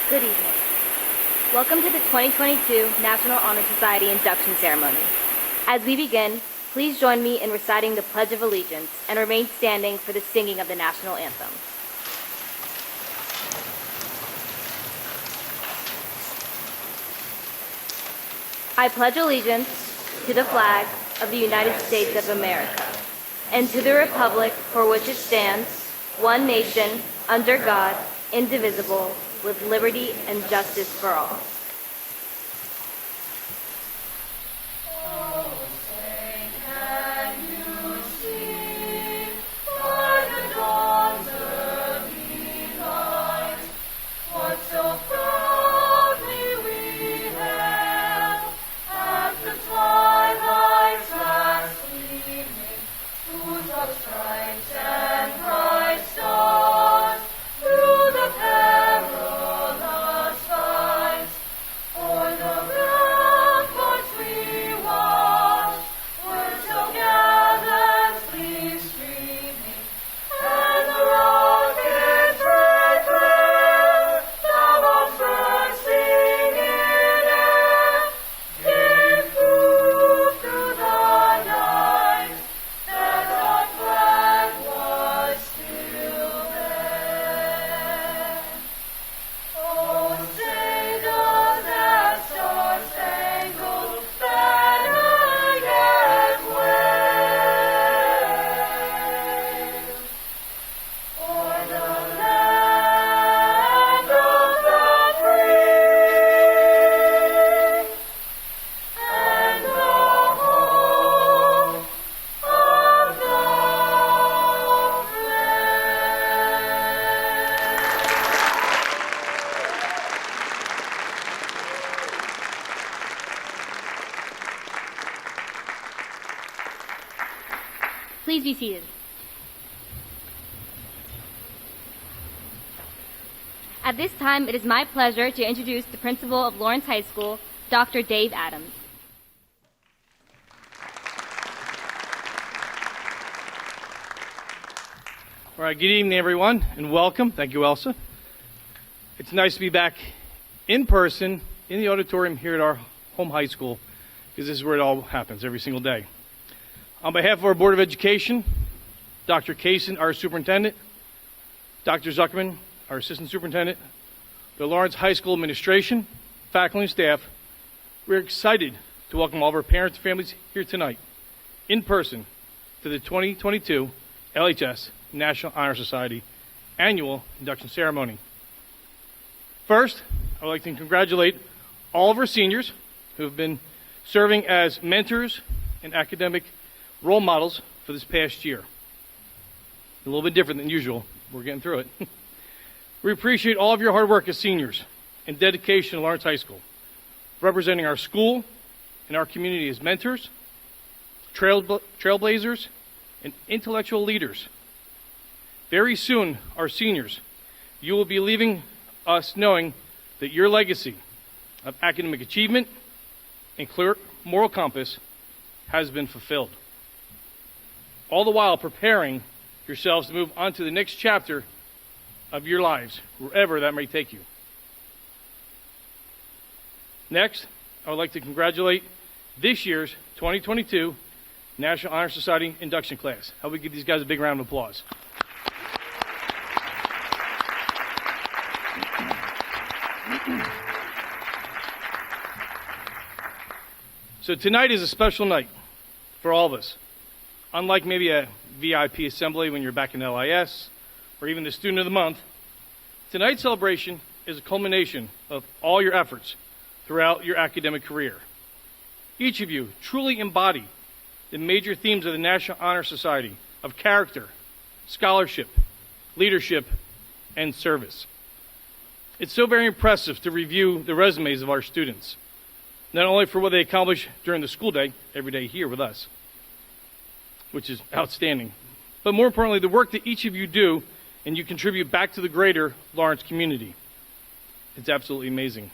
Good evening. Welcome to the 2022 National Honor Society induction ceremony. As we begin, please join me in reciting the Pledge of Allegiance and remain standing for the singing of the national anthem. I pledge allegiance to the flag of the United States of America and to the republic for which it stands, one nation, under God, indivisible, with liberty and justice for all. Please be seated. At this time, it is my pleasure to introduce the principal of Lawrence High School, Dr. Dave Adams. All right, good evening, everyone, and welcome. Thank you, Elsa. It's nice to be back in person in the auditorium here at our home high school, because this is where it all happens every single day. On behalf of our Board of Education, Dr. Kaysen, our superintendent, Dr. Zuckerman, our assistant superintendent, the Lawrence High School administration, faculty, and staff, we're excited to welcome all of our parents and families here tonight, in person, to the 2022 LHS National Honor Society Annual Induction Ceremony. First, I would like to congratulate all of our seniors who have been serving as mentors and academic role models for this past year. A little bit different than usual. We're getting through it. We appreciate all of your hard work as seniors and dedication to Lawrence High School, representing our school and our community as mentors, trailblazers, and intellectual leaders. Very soon, our seniors, you will be leaving us knowing that your legacy of academic achievement and clear moral compass has been fulfilled. All the while preparing yourselves to move on to the next chapter of your lives, wherever that may take you. Next, I would like to congratulate this year's 2022 National Honor Society induction class. How about we give these guys a big round of applause? So tonight is a special night for all of us. Unlike maybe a VIP assembly when you're back in LIS, or even the Student of the Month, tonight's celebration is a culmination of all your efforts throughout your academic career. Each of you truly embody the major themes of the National Honor Society of character, scholarship, leadership, and service. It's so very impressive to review the resumes of our students, not only for what they accomplish during the school day, every day here with us, which is outstanding, but more importantly, the work that each of you do and you contribute back to the greater Lawrence community. It's absolutely amazing.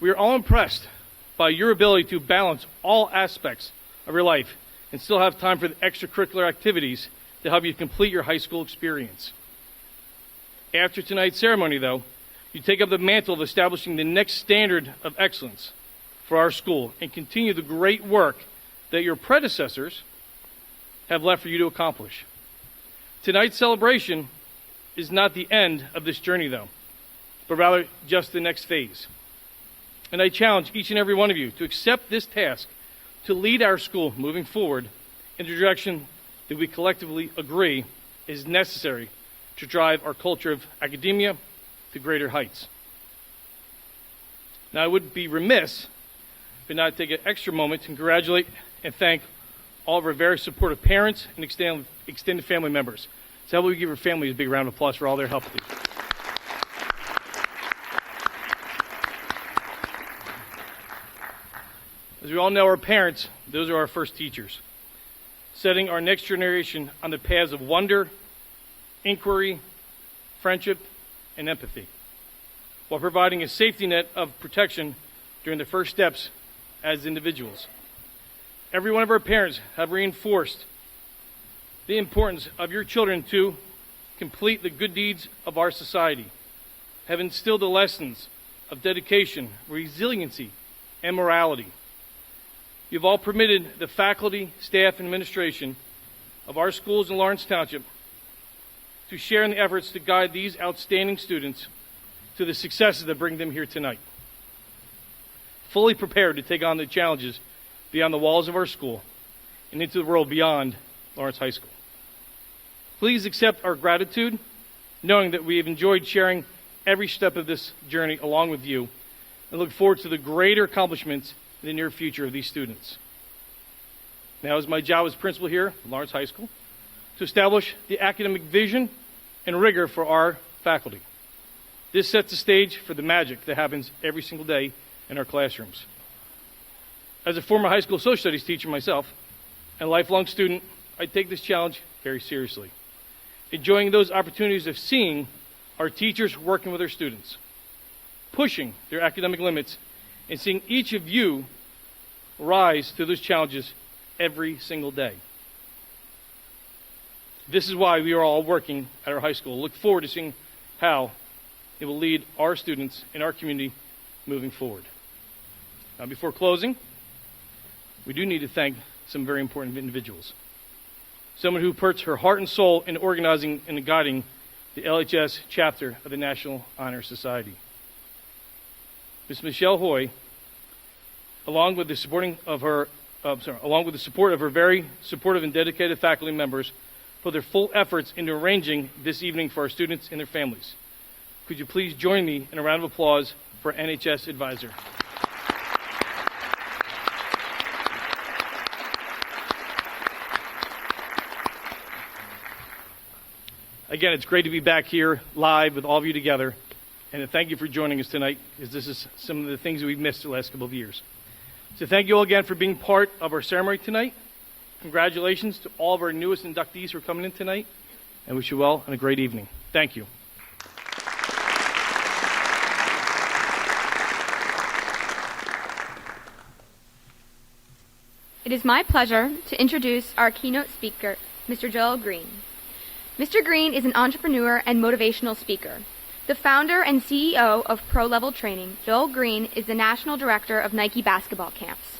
We are all impressed by your ability to balance all aspects of your life and still have time for the extracurricular activities to help you complete your high school experience. After tonight's ceremony, though, You take up the mantle of establishing the next standard of excellence for our school and continue the great work that your predecessors have left for you to accomplish. Tonight's celebration is not the end of this journey, though, but rather just the next phase. And I challenge each and every one of you to accept this task to lead our school moving forward in the direction that we collectively agree is necessary to drive our culture of academia to greater heights. Now, I would be remiss if not take an extra moment to congratulate and thank all of our very supportive parents and extended family members. So how about we give our families a big round of applause for all their help, please. As we all know, our parents, those are our first teachers, setting our next generation on the paths of wonder, inquiry, friendship, and empathy, while providing a safety net of protection during the first steps as individuals. Every one of our parents have reinforced the importance of your children to complete the good deeds of our society, have instilled the lessons of dedication, resiliency, and morality. You've all permitted the faculty, staff, and administration of our schools in Lawrence Township to share in the efforts to guide these outstanding students to the successes that bring them here tonight. Fully prepared to take on the challenges beyond the walls of our school and into the world beyond Lawrence High School. Please accept our gratitude, knowing that we have enjoyed sharing every step of this journey along with you, and look forward to the greater accomplishments in the near future of these students. Now, it's my job as principal here at Lawrence High School to establish the academic vision and rigor for our faculty. This sets the stage for the magic that happens every single day in our classrooms. As a former high school social studies teacher myself and lifelong student, I take this challenge very seriously, enjoying those opportunities of seeing our teachers working with their students, pushing their academic limits, and seeing each of you rise to those challenges every single day. This is why we are all working at our high school. Look forward to seeing how it will lead our students and our community moving forward. Now, before closing, we do need to thank some very important individuals. Someone who puts her heart and soul in organizing and guiding the LHS chapter of the National Honor Society. Ms. Michelle Hoy, along with the support of her very supportive and dedicated faculty members, put their full efforts into arranging this evening for our students and their families. Could you please join me in a round of applause for NHS Advisor? Again, it's great to be back here live with all of you together, and thank you for joining us tonight, because this is some of the things that we've missed the last couple of years. So thank you all again for being part of our ceremony tonight. Congratulations to all of our newest inductees who are coming in tonight, and wish you well and a great evening. Thank you. It is my pleasure to introduce our keynote speaker, Mr. Joel Green. Mr. Green is an entrepreneur and motivational speaker. The founder and CEO of Pro Level Training, Joel Green is the national director of Nike basketball camps.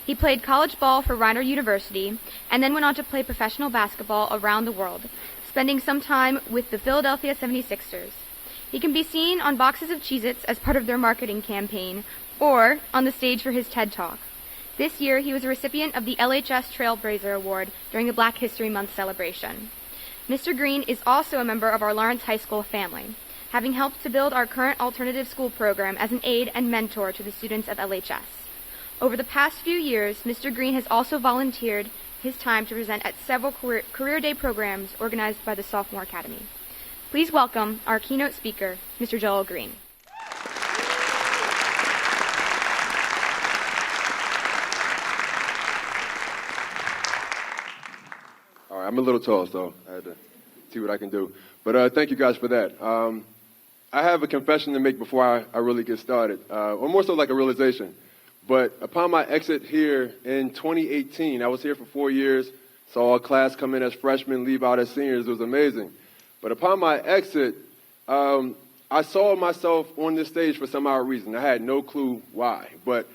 He played college ball for Reiner University and then went on to play professional basketball around the world, spending some time with the Philadelphia 76ers. He can be seen on boxes of Cheez-Its as part of their marketing campaign or on the stage for his TED Talk. This year, he was a recipient of the LHS Trailblazer Award during the Black History Month celebration. Mr. Green is also a member of our Lawrence High School family, having helped to build our current alternative school program as an aide and mentor to the students of LHS. Over the past few years, Mr. Green has also volunteered his time to present at several career day programs organized by the Sophomore Academy. Please welcome our keynote speaker, Mr. Joel Green. All right, I'm a little tall, so I had to see what I can do. But thank you guys for that. I have a confession to make before I really get started, or more so like a realization. But upon my exit here in 2018, I was here for 4 years, saw a class come in as freshmen, leave out as seniors. It was amazing. But upon my exit, I saw myself on this stage for some odd reason. I had no clue why, but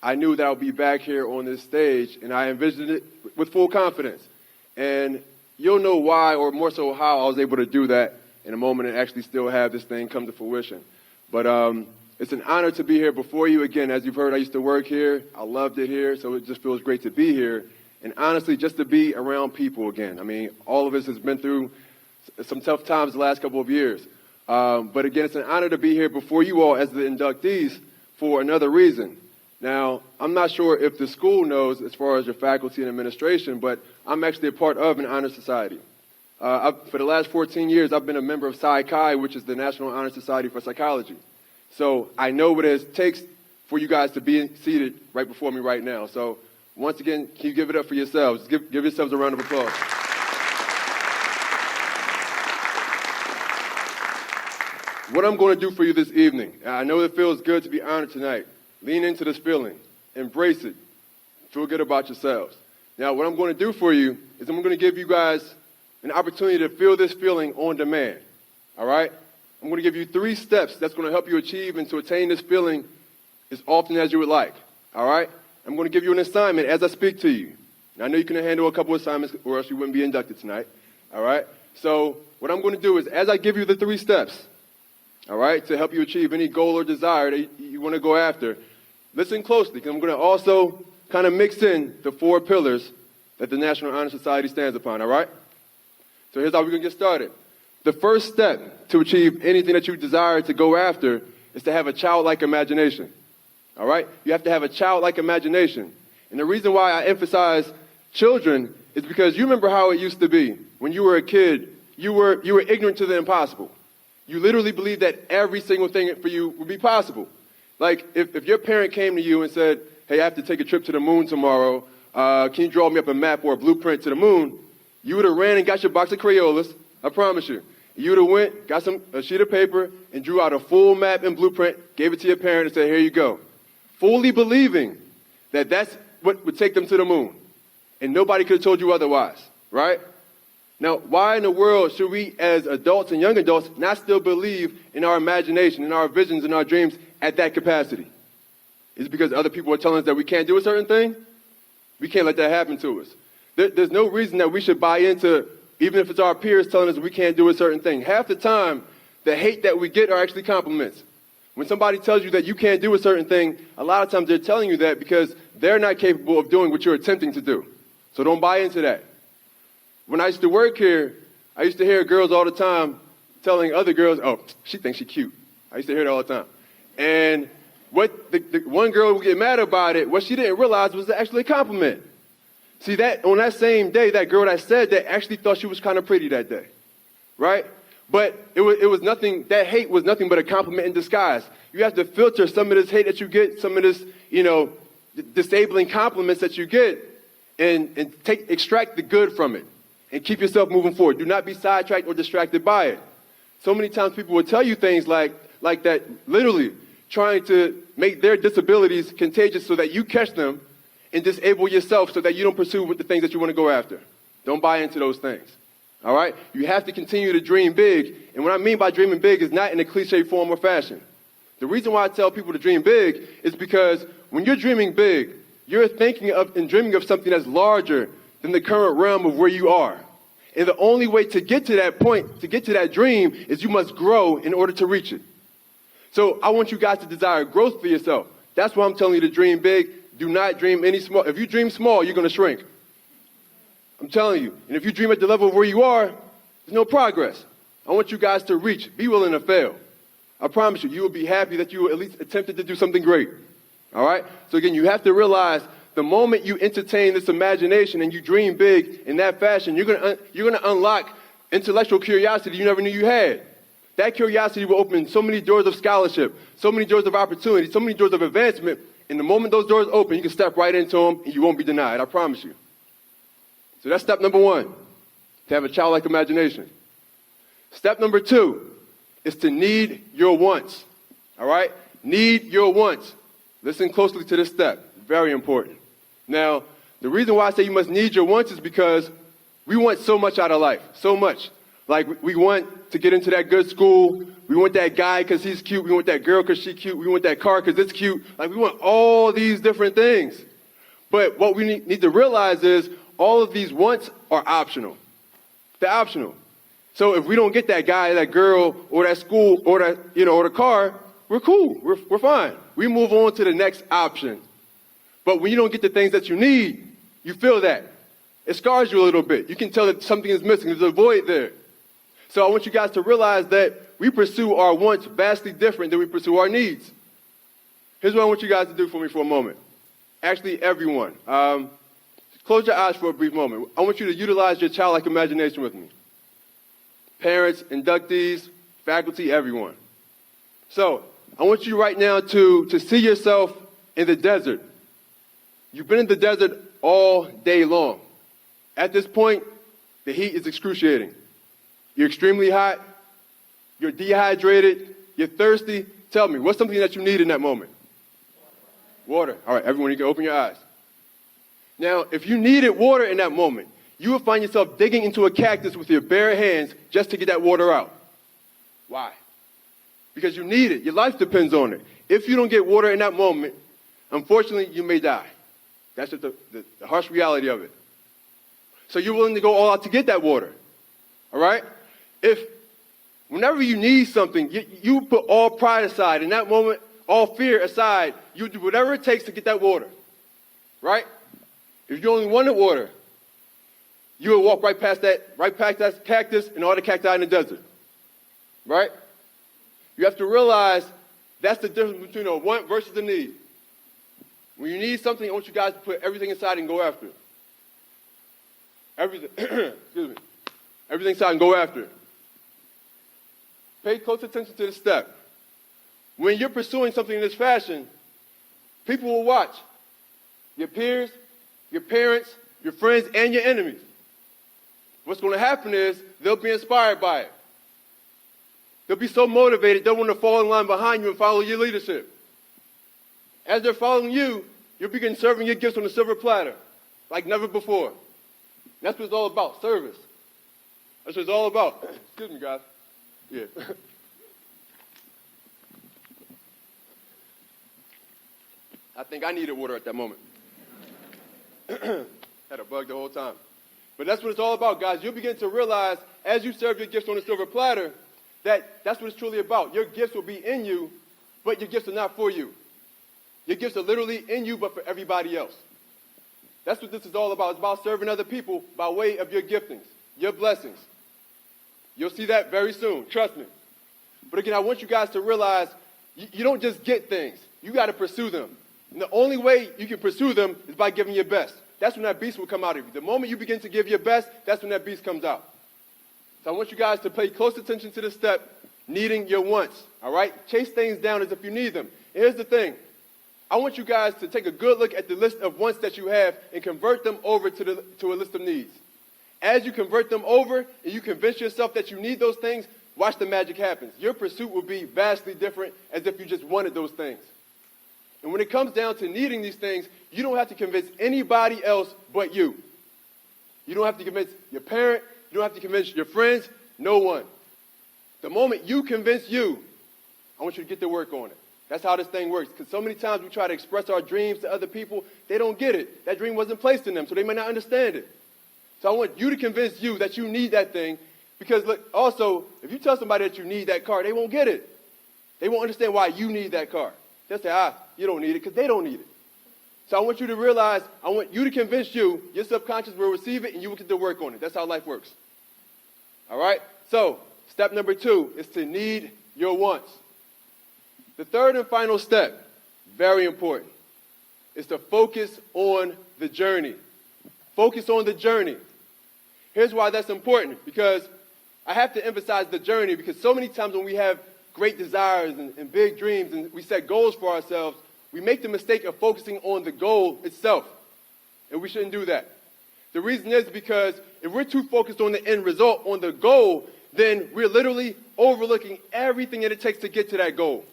I knew that I would be back here on this stage, and I envisioned it with full confidence. And you'll know why, or more so how, I was able to do that in a moment and actually still have this thing come to fruition. But it's an honor to be here before you again. As you've heard, I used to work here. I loved it here, so it just feels great to be here. And honestly, just to be around people again. I mean, all of us has been through some tough times the last couple of years. But again, it's an honor to be here before you all as the inductees for another reason. Now, I'm not sure if the school knows as far as your faculty and administration, but I'm actually a part of an honor society. For the last 14 years, I've been a member of Psi Chi, which is the National Honor Society for Psychology. So I know what it takes for you guys to be seated right before me right now. So once again, can you give it up for yourselves? Give yourselves a round of applause. What I'm going to do for you this evening, I know it feels good to be honored tonight. Lean into this feeling. Embrace it. Feel good about yourselves. Now, what I'm going to do for you is I'm going to give you guys an opportunity to feel this feeling on demand. All right? I'm going to give you 3 steps that's going to help you achieve and to attain this feeling as often as you would like. All right? I'm going to give you an assignment as I speak to you. Now, I know you can handle a couple assignments or else you wouldn't be inducted tonight. All right? So what I'm going to do is as I give you the 3 steps, all right, to help you achieve any goal or desire that you want to go after, listen closely, because I'm going to also kind of mix in the 4 pillars that the National Honor Society stands upon, all right? So here's how we're going to get started. The first step to achieve anything that you desire to go after is to have a childlike imagination, all right? You have to have a childlike imagination. And the reason why I emphasize children is because you remember how it used to be. When you were a kid, you were ignorant to the impossible. You literally believed that every single thing for you would be possible. Like, if your parent came to you and said, hey, I have to take a trip to the moon tomorrow, can you draw me up a map or a blueprint to the moon? You would have ran and got your box of Crayolas, I promise you. You would have went, got a sheet of paper, and drew out a full map and blueprint, gave it to your parent and said, here you go. Fully believing that that's what would take them to the moon. And nobody could have told you otherwise, right? Now, why in the world should we as adults and young adults not still believe in our imagination, in our visions, and our dreams at that capacity? Is it because other people are telling us that we can't do a certain thing? We can't let that happen to us. There's no reason that we should buy into, even if it's our peers telling us we can't do a certain thing. Half the time, the hate that we get are actually compliments. When somebody tells you that you can't do a certain thing, a lot of times they're telling you that because they're not capable of doing what you're attempting to do. So don't buy into that. When I used to work here, I used to hear girls all the time telling other girls, oh, she thinks she's cute. I used to hear it all the time. And what the one girl would get mad about it, what she didn't realize was actually a compliment. See, that on that same day, that girl that said that actually thought she was kind of pretty that day, right? But it was nothing, that hate was nothing but a compliment in disguise. You have to filter some of this hate that you get, some of this, disabling compliments that you get, and extract the good from it. And keep yourself moving forward. Do not be sidetracked or distracted by it. So many times people will tell you things like that, literally trying to make their disabilities contagious so that you catch them and disable yourself so that you don't pursue with the things that you want to go after. Don't buy into those things. All right? You have to continue to dream big. And what I mean by dreaming big is not in a cliche form or fashion. The reason why I tell people to dream big is because when you're dreaming big, you're thinking of and dreaming of something that's larger than the current realm of where you are. And the only way to get to that point, to get to that dream, is you must grow in order to reach it. So I want you guys to desire growth for yourself. That's why I'm telling you to dream big. Do not dream any small. If you dream small, you're going to shrink. I'm telling you. And if you dream at the level of where you are, there's no progress. I want you guys to reach. Be willing to fail. I promise you, you will be happy that you at least attempted to do something great. All right? So again, you have to realize the moment you entertain this imagination and you dream big in that fashion, you're gonna unlock intellectual curiosity you never knew you had. That curiosity will open so many doors of scholarship, so many doors of opportunity, so many doors of advancement. And the moment those doors open, you can step right into them and you won't be denied, I promise you. So that's step number 1, to have a childlike imagination. Step number 2 is to need your wants, all right? Need your wants. Listen closely to this step, very important. Now, the reason why I say you must need your wants is because we want so much out of life, so much. Like, we want to get into that good school. We want that guy because he's cute. We want that girl because she's cute. We want that car because it's cute. Like, we want all these different things. But what we need to realize is all of these wants are optional. They're optional. So if we don't get that guy, that girl, or that school, or that, or the car, we're cool. We're fine. We move on to the next option. But when you don't get the things that you need, you feel that. It scars you a little bit. You can tell that something is missing. There's a void there. So I want you guys to realize that we pursue our wants vastly different than we pursue our needs. Here's what I want you guys to do for me for a moment. Actually, everyone. Close your eyes for a brief moment. I want you to utilize your childlike imagination with me. Parents, inductees, faculty, everyone. So I want you right now to see yourself in the desert. You've been in the desert all day long. At this point, the heat is excruciating. You're extremely hot. You're dehydrated. You're thirsty. Tell me, what's something that you need in that moment? Water. All right, everyone, you can open your eyes. Now, if you needed water in that moment, you would find yourself digging into a cactus with your bare hands just to get that water out. Why? Because you need it. Your life depends on it. If you don't get water in that moment, unfortunately, you may die. That's just the harsh reality of it. So you're willing to go all out to get that water. All right? Whenever you need something, you put all pride aside. In that moment, all fear aside, you do whatever it takes to get that water. Right? If you only wanted water, you would walk right past that cactus and all the cacti in the desert. Right? You have to realize that's the difference between a want versus a need. When you need something, I want you guys to put everything aside and go after it. Everything, excuse me. Everything aside and go after it. Pay close attention to the step. When you're pursuing something in this fashion, people will watch. Your peers, your parents, your friends, and your enemies. What's going to happen is they'll be inspired by it. They'll be so motivated, they'll want to fall in line behind you and follow your leadership. As they're following you, you'll begin serving your gifts on a silver platter, like never before. That's what it's all about, service. That's what it's all about. Excuse me, guys. Yeah. I think I needed water at that moment. Had a bug the whole time. But that's what it's all about, guys. You'll begin to realize, as you serve your gifts on a silver platter, that's what it's truly about. Your gifts will be in you, but your gifts are not for you. Your gifts are literally in you, but for everybody else. That's what this is all about. It's about serving other people by way of your giftings, your blessings. You'll see that very soon. Trust me. But again, I want you guys to realize you don't just get things. You got to pursue them. And the only way you can pursue them is by giving your best. That's when that beast will come out of you. The moment you begin to give your best, that's when that beast comes out. So I want you guys to pay close attention to the step, needing your wants. All right? Chase things down as if you need them. And here's the thing. I want you guys to take a good look at the list of wants that you have and convert them over to a list of needs. As you convert them over and you convince yourself that you need those things, watch the magic happen. Your pursuit will be vastly different as if you just wanted those things. And when it comes down to needing these things, you don't have to convince anybody else but you. You don't have to convince your parent. You don't have to convince your friends. No one. The moment you convince you, I want you to get to work on it. That's how this thing works. Because so many times we try to express our dreams to other people, they don't get it. That dream wasn't placed in them, so they may not understand it. So I want you to convince you that you need that thing. Because look, also, if you tell somebody that you need that car, they won't get it. They won't understand why you need that car. They'll say, you don't need it, because they don't need it. So I want you to realize, I want you to convince you, your subconscious will receive it, and you will get to work on it. That's how life works. All right? So, step number 2 is to need your wants. The third and final step, very important, is to focus on the journey. Focus on the journey. Here's why that's important, because I have to emphasize the journey, because so many times when we have great desires and big dreams and we set goals for ourselves, we make the mistake of focusing on the goal itself, and we shouldn't do that. The reason is because if we're too focused on the end result, on the goal, then we're literally overlooking everything that it takes to get to that goal.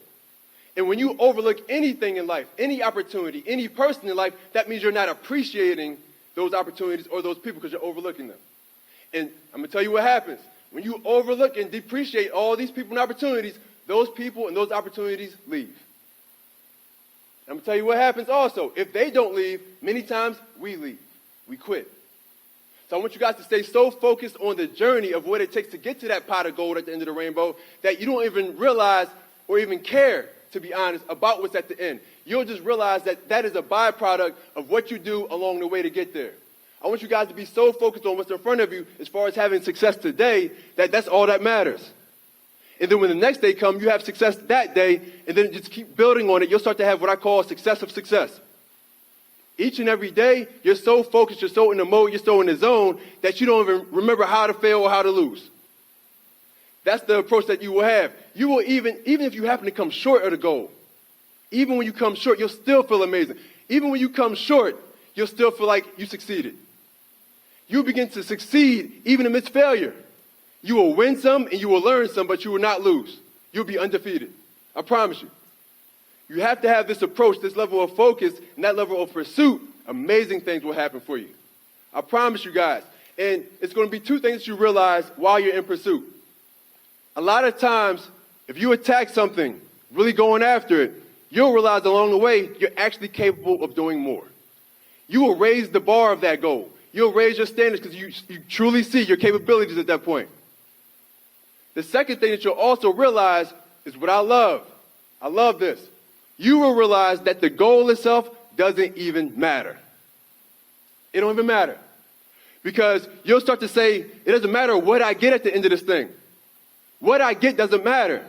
And when you overlook anything in life, any opportunity, any person in life, that means you're not appreciating those opportunities or those people because you're overlooking them. And I'm going to tell you what happens. When you overlook and depreciate all these people and opportunities, those people and those opportunities leave. I'm going to tell you what happens also. If they don't leave, many times we leave. We quit. So I want you guys to stay so focused on the journey of what it takes to get to that pot of gold at the end of the rainbow that you don't even realize or even care, to be honest, about what's at the end. You'll just realize that that is a byproduct of what you do along the way to get there. I want you guys to be so focused on what's in front of you as far as having success today that that's all that matters. And then when the next day comes, you have success that day, and then just keep building on it. You'll start to have what I call success of success. Each and every day, you're so focused, you're so in the mode, you're so in the zone that you don't even remember how to fail or how to lose. That's the approach that you will have. You will even if you happen to come short of the goal, even when you come short, you'll still feel amazing. Even when you come short, you'll still feel like you succeeded. You begin to succeed even amidst failure. You will win some and you will learn some, but you will not lose. You'll be undefeated. I promise you. You have to have this approach, this level of focus, and that level of pursuit. Amazing things will happen for you. I promise you guys. And it's going to be two things that you realize while you're in pursuit. A lot of times, if you attack something, really going after it, you'll realize along the way you're actually capable of doing more. You will raise the bar of that goal. You'll raise your standards because you truly see your capabilities at that point. The second thing that you'll also realize is what I love. I love this. You will realize that the goal itself doesn't even matter. It don't even matter. Because you'll start to say, it doesn't matter what I get at the end of this thing. What I get doesn't matter.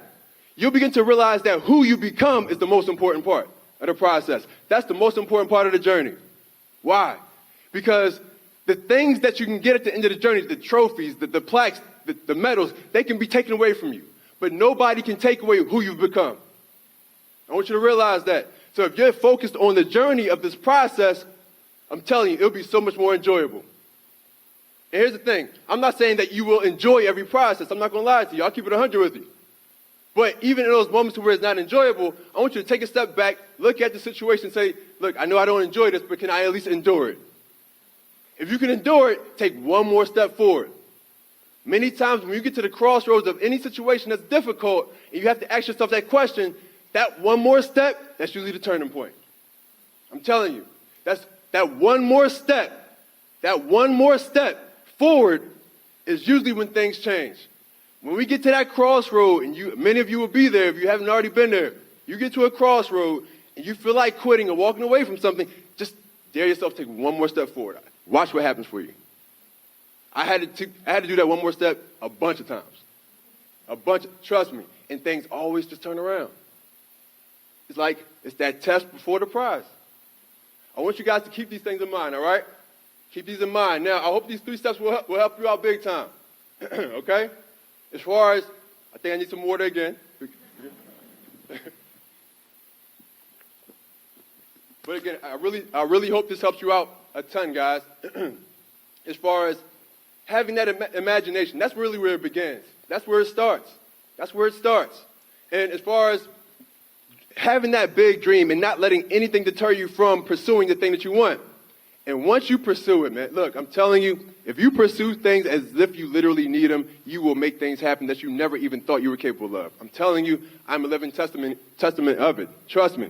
You'll begin to realize that who you become is the most important part of the process. That's the most important part of the journey. Why? Because the things that you can get at the end of the journey, the trophies, the plaques, the medals, they can be taken away from you. But nobody can take away who you've become. I want you to realize that. So if you're focused on the journey of this process, I'm telling you, it'll be so much more enjoyable. And here's the thing. I'm not saying that you will enjoy every process. I'm not going to lie to you. I'll keep it 100 with you. But even in those moments where it's not enjoyable, I want you to take a step back, look at the situation, and say, look, I know I don't enjoy this, but can I at least endure it? If you can endure it, take one more step forward. Many times when you get to the crossroads of any situation that's difficult, and you have to ask yourself that question, that one more step, that's usually the turning point. I'm telling you, that one more step forward is usually when things change. When we get to that crossroad, and many of you will be there if you haven't already been there, you get to a crossroad and you feel like quitting or walking away from something, just dare yourself to take one more step forward. Watch what happens for you. I had to do that one more step a bunch of times. Trust me, and things always just turn around. It's like it's that test before the prize. I want you guys to keep these things in mind, all right? Keep these in mind. Now, I hope these 3 steps will help you out big time, okay? As far as, I think I need some water again. But again, I really hope this helps you out a ton, guys. As far as having that imagination, that's really where it begins. That's where it starts. And as far as having that big dream and not letting anything deter you from pursuing the thing that you want. And once you pursue it, man, look, I'm telling you, if you pursue things as if you literally need them, you will make things happen that you never even thought you were capable of. I'm telling you, I'm a living testament of it. Trust me.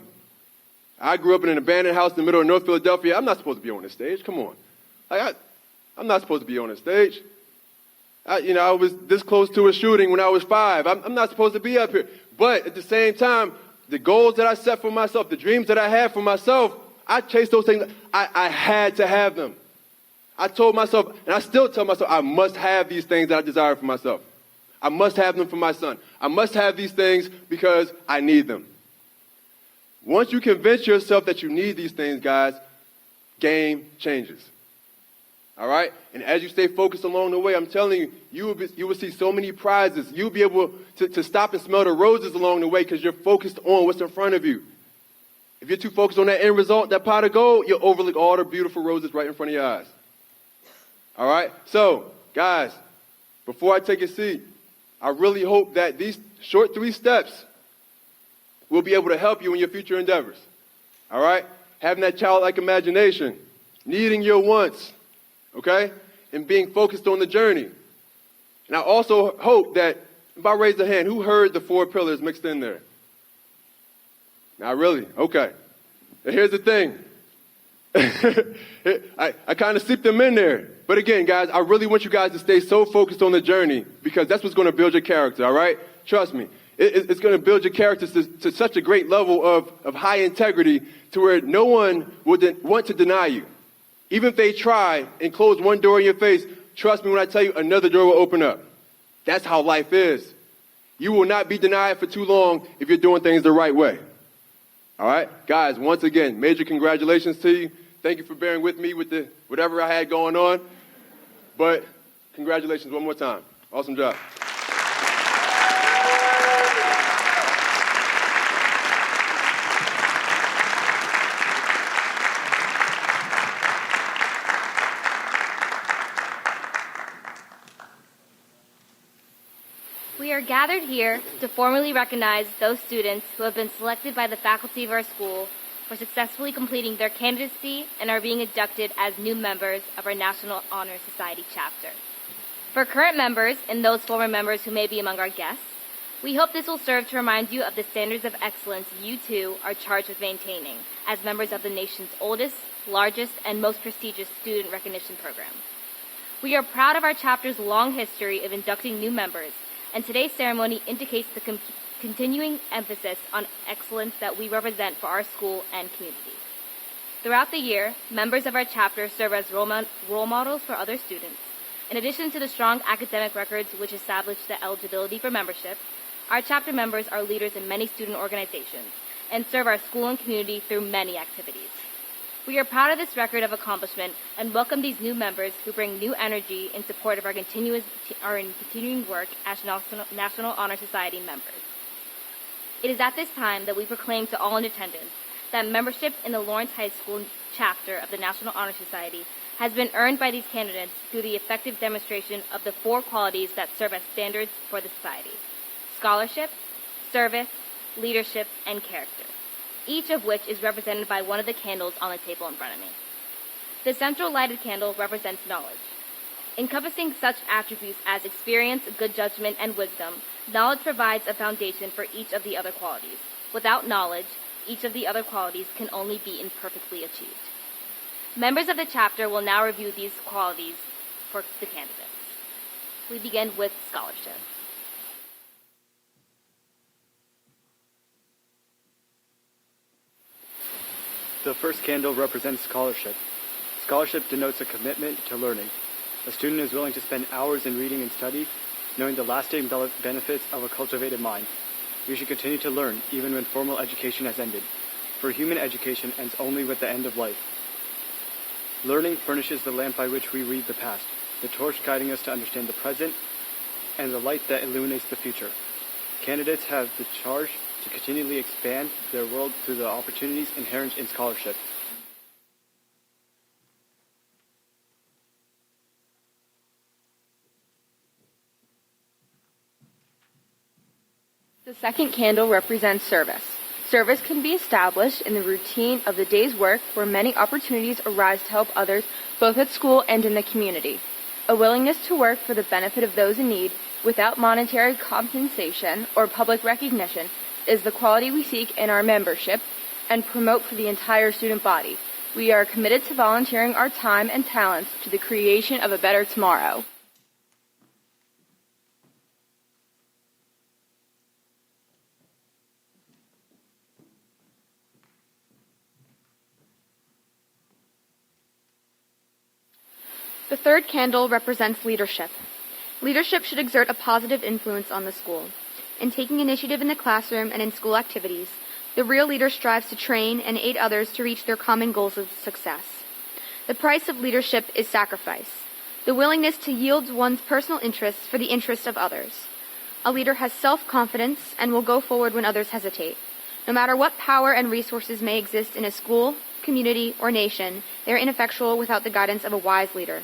I grew up in an abandoned house in the middle of North Philadelphia. I'm not supposed to be on this stage. Come on. I'm not supposed to be on this stage. I was this close to a shooting when I was 5. I'm not supposed to be up here. But at the same time, the goals that I set for myself, the dreams that I had for myself, I chased those things. I had to have them. I told myself, and I still tell myself, I must have these things that I desire for myself. I must have them for my son. I must have these things because I need them. Once you convince yourself that you need these things, guys, game changes. All right? And as you stay focused along the way, I'm telling you, you will see so many prizes. You'll be able to stop and smell the roses along the way because you're focused on what's in front of you. If you're too focused on that end result, that pot of gold, you'll overlook all the beautiful roses right in front of your eyes. All right? So, guys, before I take a seat, I really hope that these short 3 steps will be able to help you in your future endeavors. All right? Having that childlike imagination, needing your wants, okay? And being focused on the journey. And I also hope that, if I raise a hand, who heard the 4 pillars mixed in there? Not really? Okay. And here's the thing. I kind of seeped them in there. But again, guys, I really want you guys to stay so focused on the journey because that's what's going to build your character, all right? Trust me. It's going to build your character to such a great level of high integrity to where no one would want to deny you. Even if they try and close one door in your face, trust me when I tell you, another door will open up. That's how life is. You will not be denied for too long if you're doing things the right way. All right? Guys, once again, major congratulations to you. Thank you for bearing with me with whatever I had going on. But congratulations one more time. Awesome job. We are gathered here to formally recognize those students who have been selected by the faculty of our school for successfully completing their candidacy and are being inducted as new members of our National Honor Society chapter. For current members and those former members who may be among our guests, we hope this will serve to remind you of the standards of excellence you too are charged with maintaining as members of the nation's oldest, largest, and most prestigious student recognition program. We are proud of our chapter's long history of inducting new members, and today's ceremony indicates the continuing emphasis on excellence that we represent for our school and community. Throughout the year, members of our chapter serve as role models for other students. In addition to the strong academic records which establish the eligibility for membership, our chapter members are leaders in many student organizations and serve our school and community through many activities. We are proud of this record of accomplishment and welcome these new members who bring new energy in support of our continuing work as National Honor Society members. It is at this time that we proclaim to all in attendance that membership in the Lawrence High School chapter of the National Honor Society has been earned by these candidates through the effective demonstration of the 4 qualities that serve as standards for the society: scholarship, service, leadership, and character, each of which is represented by one of the candles on the table in front of me. The central lighted candle represents knowledge. Encompassing such attributes as experience, good judgment, and wisdom, knowledge provides a foundation for each of the other qualities. Without knowledge, each of the other qualities can only be imperfectly achieved. Members of the chapter will now review these qualities for the candidates. We begin with scholarship. The first candle represents scholarship. Scholarship denotes a commitment to learning. A student is willing to spend hours in reading and study, knowing the lasting benefits of a cultivated mind. You should continue to learn, even when formal education has ended, for human education ends only with the end of life. Learning furnishes the lamp by which we read the past, the torch guiding us to understand the present, and the light that illuminates the future. Candidates have the charge to continually expand their world through the opportunities inherent in scholarship. The second candle represents service. Service can be established in the routine of the day's work where many opportunities arise to help others both at school and in the community. A willingness to work for the benefit of those in need without monetary compensation or public recognition is the quality we seek in our membership and promote for the entire student body. We are committed to volunteering our time and talents to the creation of a better tomorrow. The third candle represents leadership. Leadership should exert a positive influence on the school. In taking initiative in the classroom and in school activities, the real leader strives to train and aid others to reach their common goals of success. The price of leadership is sacrifice, the willingness to yield one's personal interests for the interests of others. A leader has self-confidence and will go forward when others hesitate. No matter what power and resources may exist in a school, community, or nation, they are ineffectual without the guidance of a wise leader.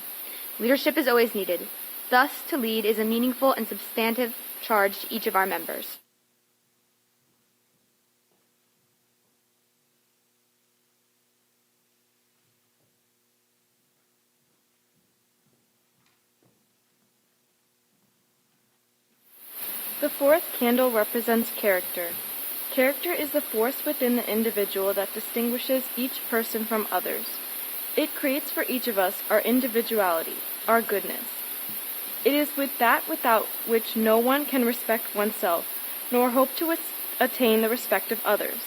Leadership is always needed. Thus, to lead is a meaningful and substantive charge to each of our members. The fourth candle represents character. Character is the force within the individual that distinguishes each person from others. It creates for each of us our individuality, our goodness. It is with that without which no one can respect oneself, nor hope to attain the respect of others.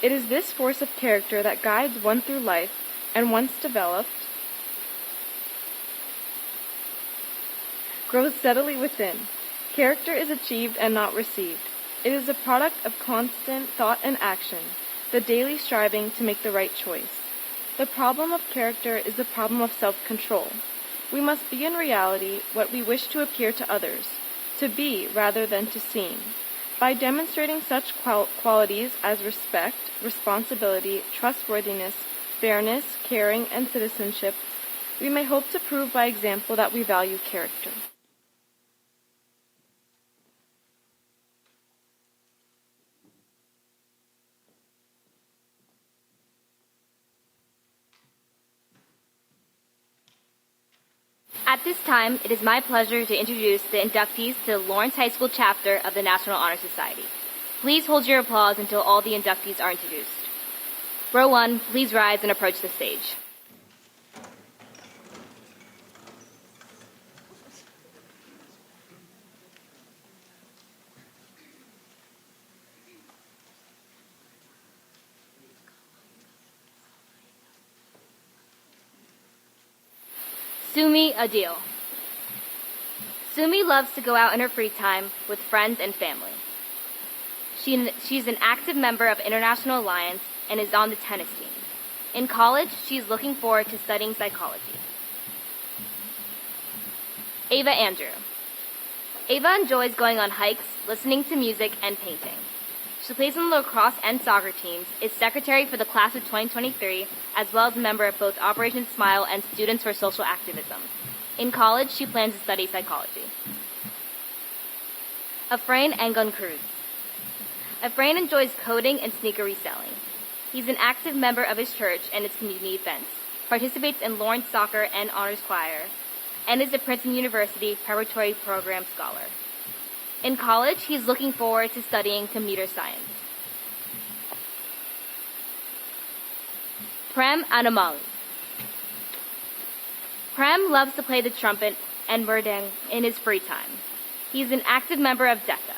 It is this force of character that guides one through life, and once developed, grows steadily within. Character is achieved and not received. It is a product of constant thought and action, the daily striving to make the right choice. The problem of character is the problem of self-control. We must be in reality what we wish to appear to others, to be rather than to seem. By demonstrating such qualities as respect, responsibility, trustworthiness, fairness, caring, and citizenship, we may hope to prove by example that we value character. At this time, it is my pleasure to introduce the inductees to the Lawrence High School chapter of the National Honor Society. Please hold your applause until all the inductees are introduced. Row 1, please rise and approach the stage. Sumi Adil. Sumi loves to go out in her free time with friends and family. She's an active member of International Alliance and is on the tennis team. In college, she's looking forward to studying psychology. Ava Andrew. Ava enjoys going on hikes, listening to music, and painting. She plays on the lacrosse and soccer teams, is secretary for the class of 2023, as well as a member of both Operation Smile and Students for Social Activism. In college, she plans to study psychology. Efrain Angon Cruz. Efrain enjoys coding and sneaker reselling. He's an active member of his church and its community events, participates in Lawrence Soccer and Honors Choir, and is a Princeton University Preparatory Program Scholar. In college, he's looking forward to studying computer science. Prem Anamali. Prem loves to play the trumpet and murdang in his free time. He's an active member of DECA.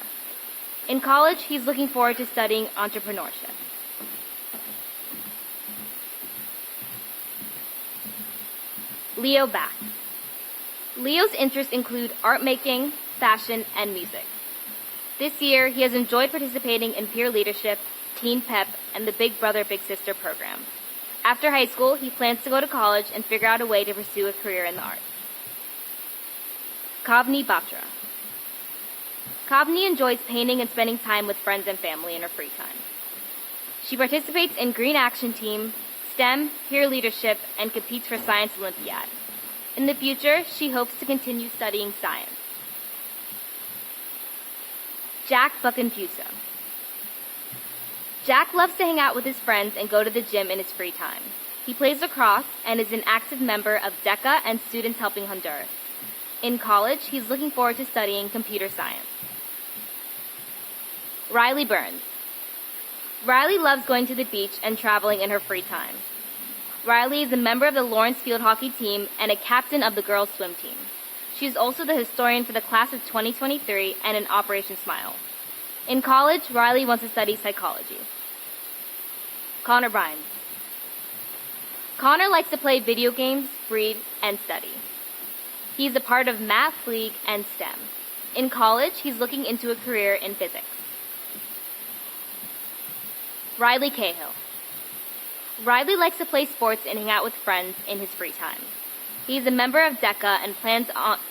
In college, he's looking forward to studying entrepreneurship. Leo Back. Leo's interests include art making, fashion, and music. This year, he has enjoyed participating in peer leadership, Teen Pep, and the Big Brother Big Sister program. After high school, he plans to go to college and figure out a way to pursue a career in the arts. Kavni Batra. Kavni enjoys painting and spending time with friends and family in her free time. She participates in Green Action Team, STEM, peer leadership, and competes for Science Olympiad. In the future, she hopes to continue studying science. Jack Buckenfuso. Jack loves to hang out with his friends and go to the gym in his free time. He plays lacrosse and is an active member of DECA and Students Helping Honduras. In college, he's looking forward to studying computer science. Riley Burns. Riley loves going to the beach and traveling in her free time. Riley is a member of the Lawrence field hockey team and a captain of the girls swim team. She is also the historian for the class of 2023 and in Operation Smile. In college, Riley wants to study psychology. Conor Bryant. Conor likes to play video games, read, and study. He's a part of Math League and STEM. In college, he's looking into a career in physics. Riley Cahill. Riley likes to play sports and hang out with friends in his free time. He is a member of DECA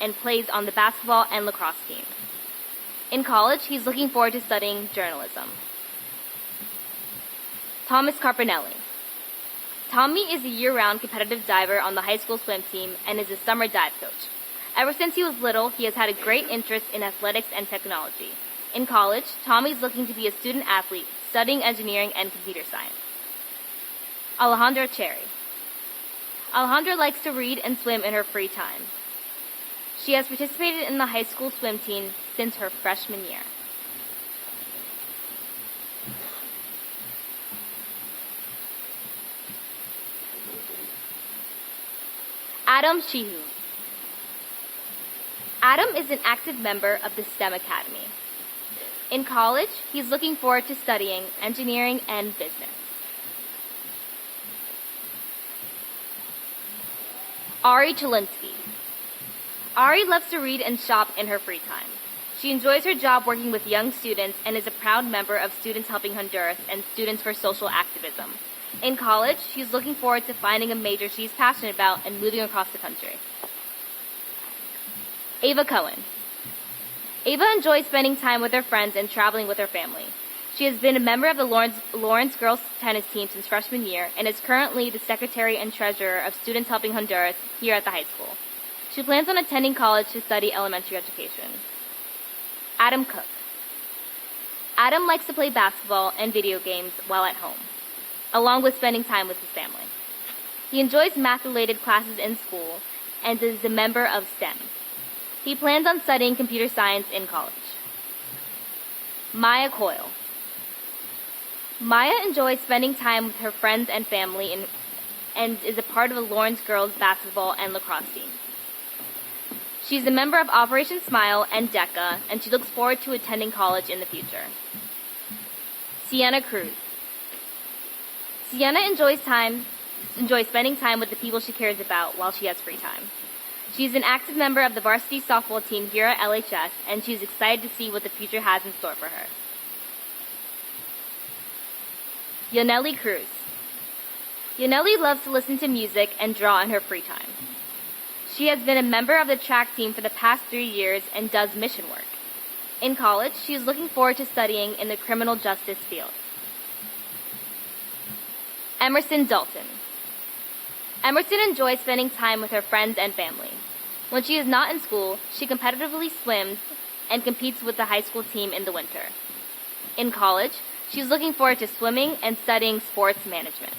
and plays on the basketball and lacrosse team. In college, he's looking forward to studying journalism. Thomas Carpinelli. Tommy is a year-round competitive diver on the high school swim team and is a summer dive coach. Ever since he was little, he has had a great interest in athletics and technology. In college, Tommy's looking to be a student athlete, studying engineering and computer science. Alejandra Cherry. Alejandra likes to read and swim in her free time. She has participated in the high school swim team since her freshman year. Adam Shihu. Adam is an active member of the STEM Academy. In college, he's looking forward to studying engineering and business. Ari Chalinsky. Ari loves to read and shop in her free time. She enjoys her job working with young students and is a proud member of Students Helping Honduras and Students for Social Activism. In college, she's looking forward to finding a major she's passionate about and moving across the country. Ava Cohen. Ava enjoys spending time with her friends and traveling with her family. She has been a member of the Lawrence girls tennis team since freshman year and is currently the secretary and treasurer of Students Helping Honduras here at the high school. She plans on attending college to study elementary education. Adam Cook. Adam likes to play basketball and video games while at home, along with spending time with his family. He enjoys math-related classes in school and is a member of STEM. He plans on studying computer science in college. Maya Coyle. Maya enjoys spending time with her friends and family and is a part of the Lawrence girls basketball and lacrosse teams. She's a member of Operation Smile and DECA, and she looks forward to attending college in the future. Sienna Cruz. Sienna enjoys spending time with the people she cares about while she has free time. She's an active member of the varsity softball team here at LHS, and she's excited to see what the future has in store for her. Yoneli Cruz. Yoneli loves to listen to music and draw in her free time. She has been a member of the track team for the past 3 years and does mission work. In college, she is looking forward to studying in the criminal justice field. Emerson Dalton. Emerson enjoys spending time with her friends and family. When she is not in school, she competitively swims and competes with the high school team in the winter. In college, she's looking forward to swimming and studying sports management.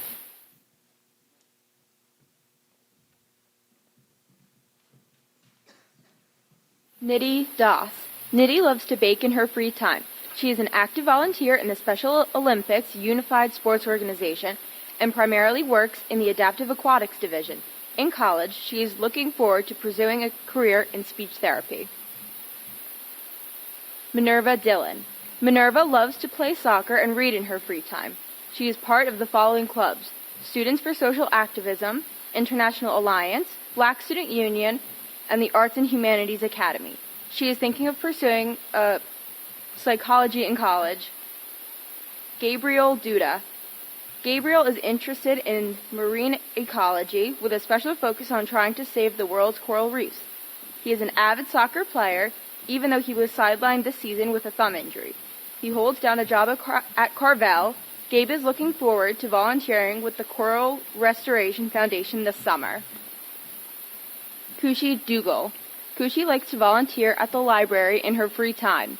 Nidhi Das. Nidhi loves to bake in her free time. She is an active volunteer in the Special Olympics Unified Sports Organization and primarily works in the Adaptive Aquatics Division. In college, she is looking forward to pursuing a career in speech therapy. Minerva Dylan. Minerva loves to play soccer and read in her free time. She is part of the following clubs: Students for Social Activism, International Alliance, Black Student Union, and the Arts and Humanities Academy. She is thinking of pursuing psychology in college. Gabriel Duda. Gabriel is interested in marine ecology with a special focus on trying to save the world's coral reefs. He is an avid soccer player, even though he was sidelined this season with a thumb injury. He holds down a job at Carvel. Gabe is looking forward to volunteering with the Coral Restoration Foundation this summer. Kushi Dougal. Kushi likes to volunteer at the library in her free time.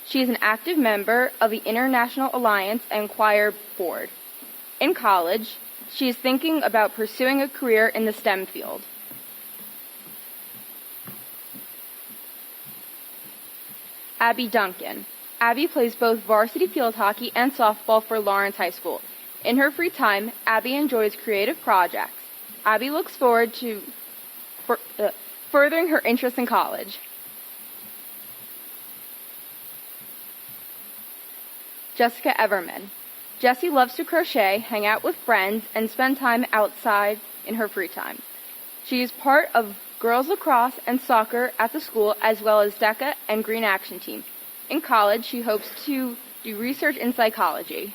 She is an active member of the International Alliance and Choir Board. In college, she is thinking about pursuing a career in the STEM field. Abby Duncan. Abby plays both varsity field hockey and softball for Lawrence High School. In her free time, Abby enjoys creative projects. Abby looks forward to furthering her interest in college. Jessica Everman. Jessie loves to crochet, hang out with friends, and spend time outside in her free time. She is part of girls lacrosse and soccer at the school, as well as DECA and Green Action Team. In college, she hopes to do research in psychology.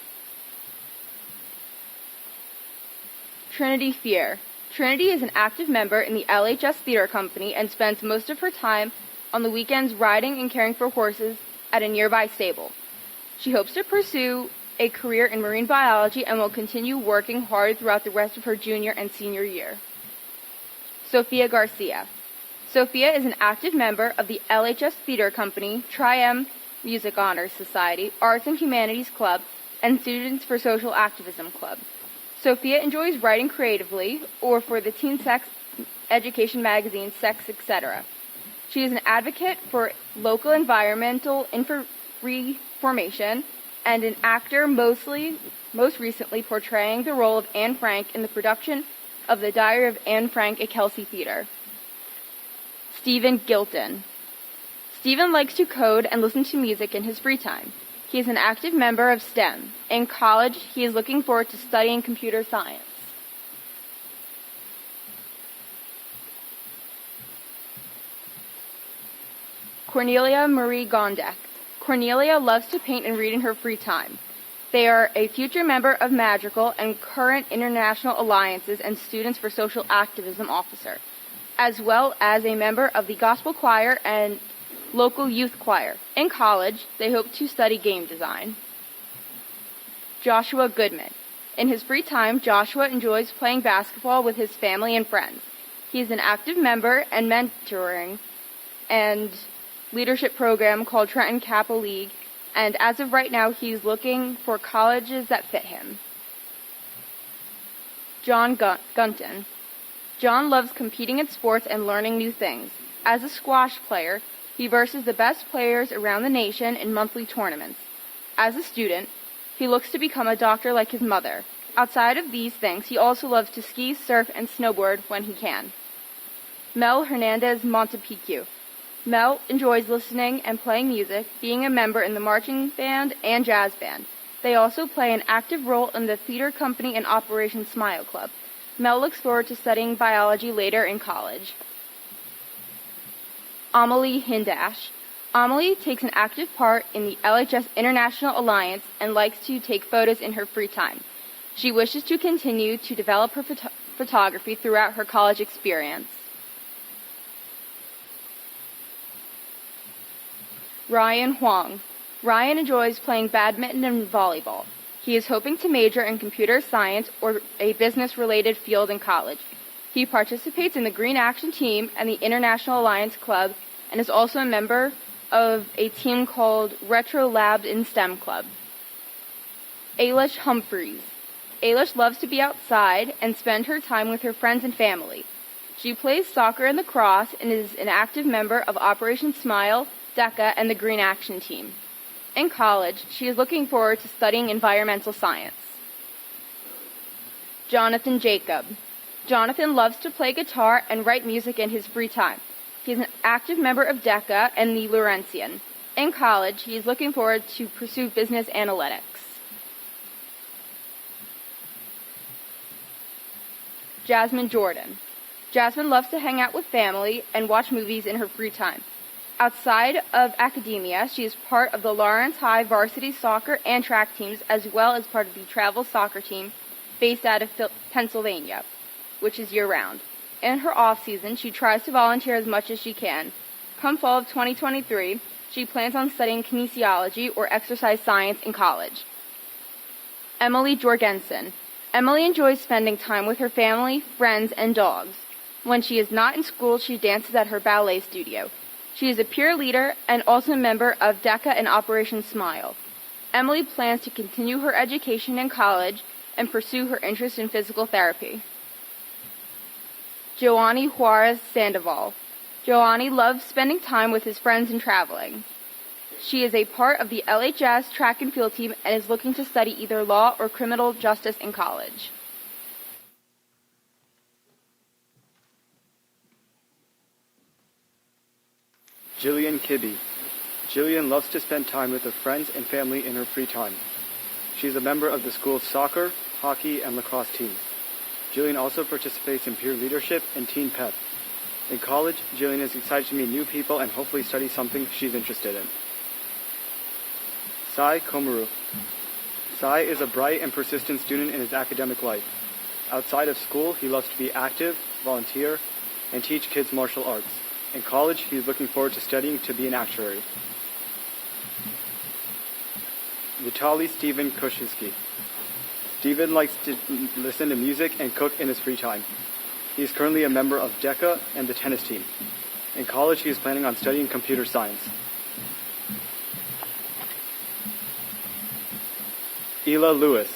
Trinity Fear. Trinity is an active member in the LHS Theater Company and spends most of her time on the weekends riding and caring for horses at a nearby stable. She hopes to pursue a career in marine biology and will continue working hard throughout the rest of her junior and senior year. Sophia Garcia. Sophia is an active member of the LHS Theater Company, Tri-M Music Honors Society, Arts and Humanities Club, and Students for Social Activism Club. Sophia enjoys writing creatively or for the teen sex education magazine Sex, etc. She is an advocate for local environmental reformation and an actor most recently portraying the role of Anne Frank in the production of the Diary of Anne Frank at Kelsey Theater. Stephen Gilton. Stephen likes to code and listen to music in his free time. He is an active member of STEM. In college, he is looking forward to studying computer science. Cornelia Marie Gondek. Cornelia loves to paint and read in her free time. They are a future member of Madrigal and current international alliances and Students for Social Activism officer, as well as a member of the gospel choir and local youth choir. In college, they hope to study game design. Joshua Goodman. In his free time, Joshua enjoys playing basketball with his family and friends. He is an active member and mentoring and leadership program called Trenton Kappa League, and as of right now, he's looking for colleges that fit him. John Gunton. John loves competing in sports and learning new things. As a squash player, he versus the best players around the nation in monthly tournaments. As a student, he looks to become a doctor like his mother. Outside of these things, he also loves to ski, surf, and snowboard when he can. Mel Hernandez Montepique. Mel enjoys listening and playing music, being a member in the marching band and jazz band. They also play an active role in the theater company and Operation Smile Club. Mel looks forward to studying biology later in college. Amelie Hindash. Amelie takes an active part in the LHS International Alliance and likes to take photos in her free time. She wishes to continue to develop her photography throughout her college experience. Ryan Huang. Ryan enjoys playing badminton and volleyball. He is hoping to major in computer science or a business-related field in college. He participates in the Green Action Team and the International Alliance Club and is also a member of a team called Retro Lab in STEM Club. Alish Humphries. Alish loves to be outside and spend her time with her friends and family. She plays soccer and lacrosse and is an active member of Operation Smile, DECA, and the Green Action Team. In college, she is looking forward to studying environmental science. Jonathan Jacob. Jonathan loves to play guitar and write music in his free time. He is an active member of DECA and the Laurentian. In college, he is looking forward to pursue business analytics. Jasmine Jordan. Jasmine loves to hang out with family and watch movies in her free time. Outside of academia, she is part of the Lawrence High varsity soccer and track teams, as well as part of the travel soccer team based out of Pennsylvania, which is year-round. In her off-season, she tries to volunteer as much as she can. Come fall of 2023, she plans on studying kinesiology or exercise science in college. Emily Jorgensen. Emily enjoys spending time with her family, friends, and dogs. When she is not in school, she dances at her ballet studio. She is a peer leader and also a member of DECA and Operation Smile. Emily plans to continue her education in college and pursue her interest in physical therapy. Joanny Juarez Sandoval. Joanny loves spending time with his friends and traveling. She is a part of the LHS track and field team and is looking to study either law or criminal justice in college. Jillian Kibby. Jillian loves to spend time with her friends and family in her free time. She is a member of the school's soccer, hockey, and lacrosse teams. Jillian also participates in peer leadership and teen pep. In college, Jillian is excited to meet new people and hopefully study something she's interested in. Sai Komaru. Sai is a bright and persistent student in his academic life. Outside of school, he loves to be active, volunteer, and teach kids martial arts. In college, he is looking forward to studying to be an actuary. Vitaly Steven Koshinsky. Steven likes to listen to music and cook in his free time. He is currently a member of DECA and the tennis team. In college, he is planning on studying computer science. Ela Lewis.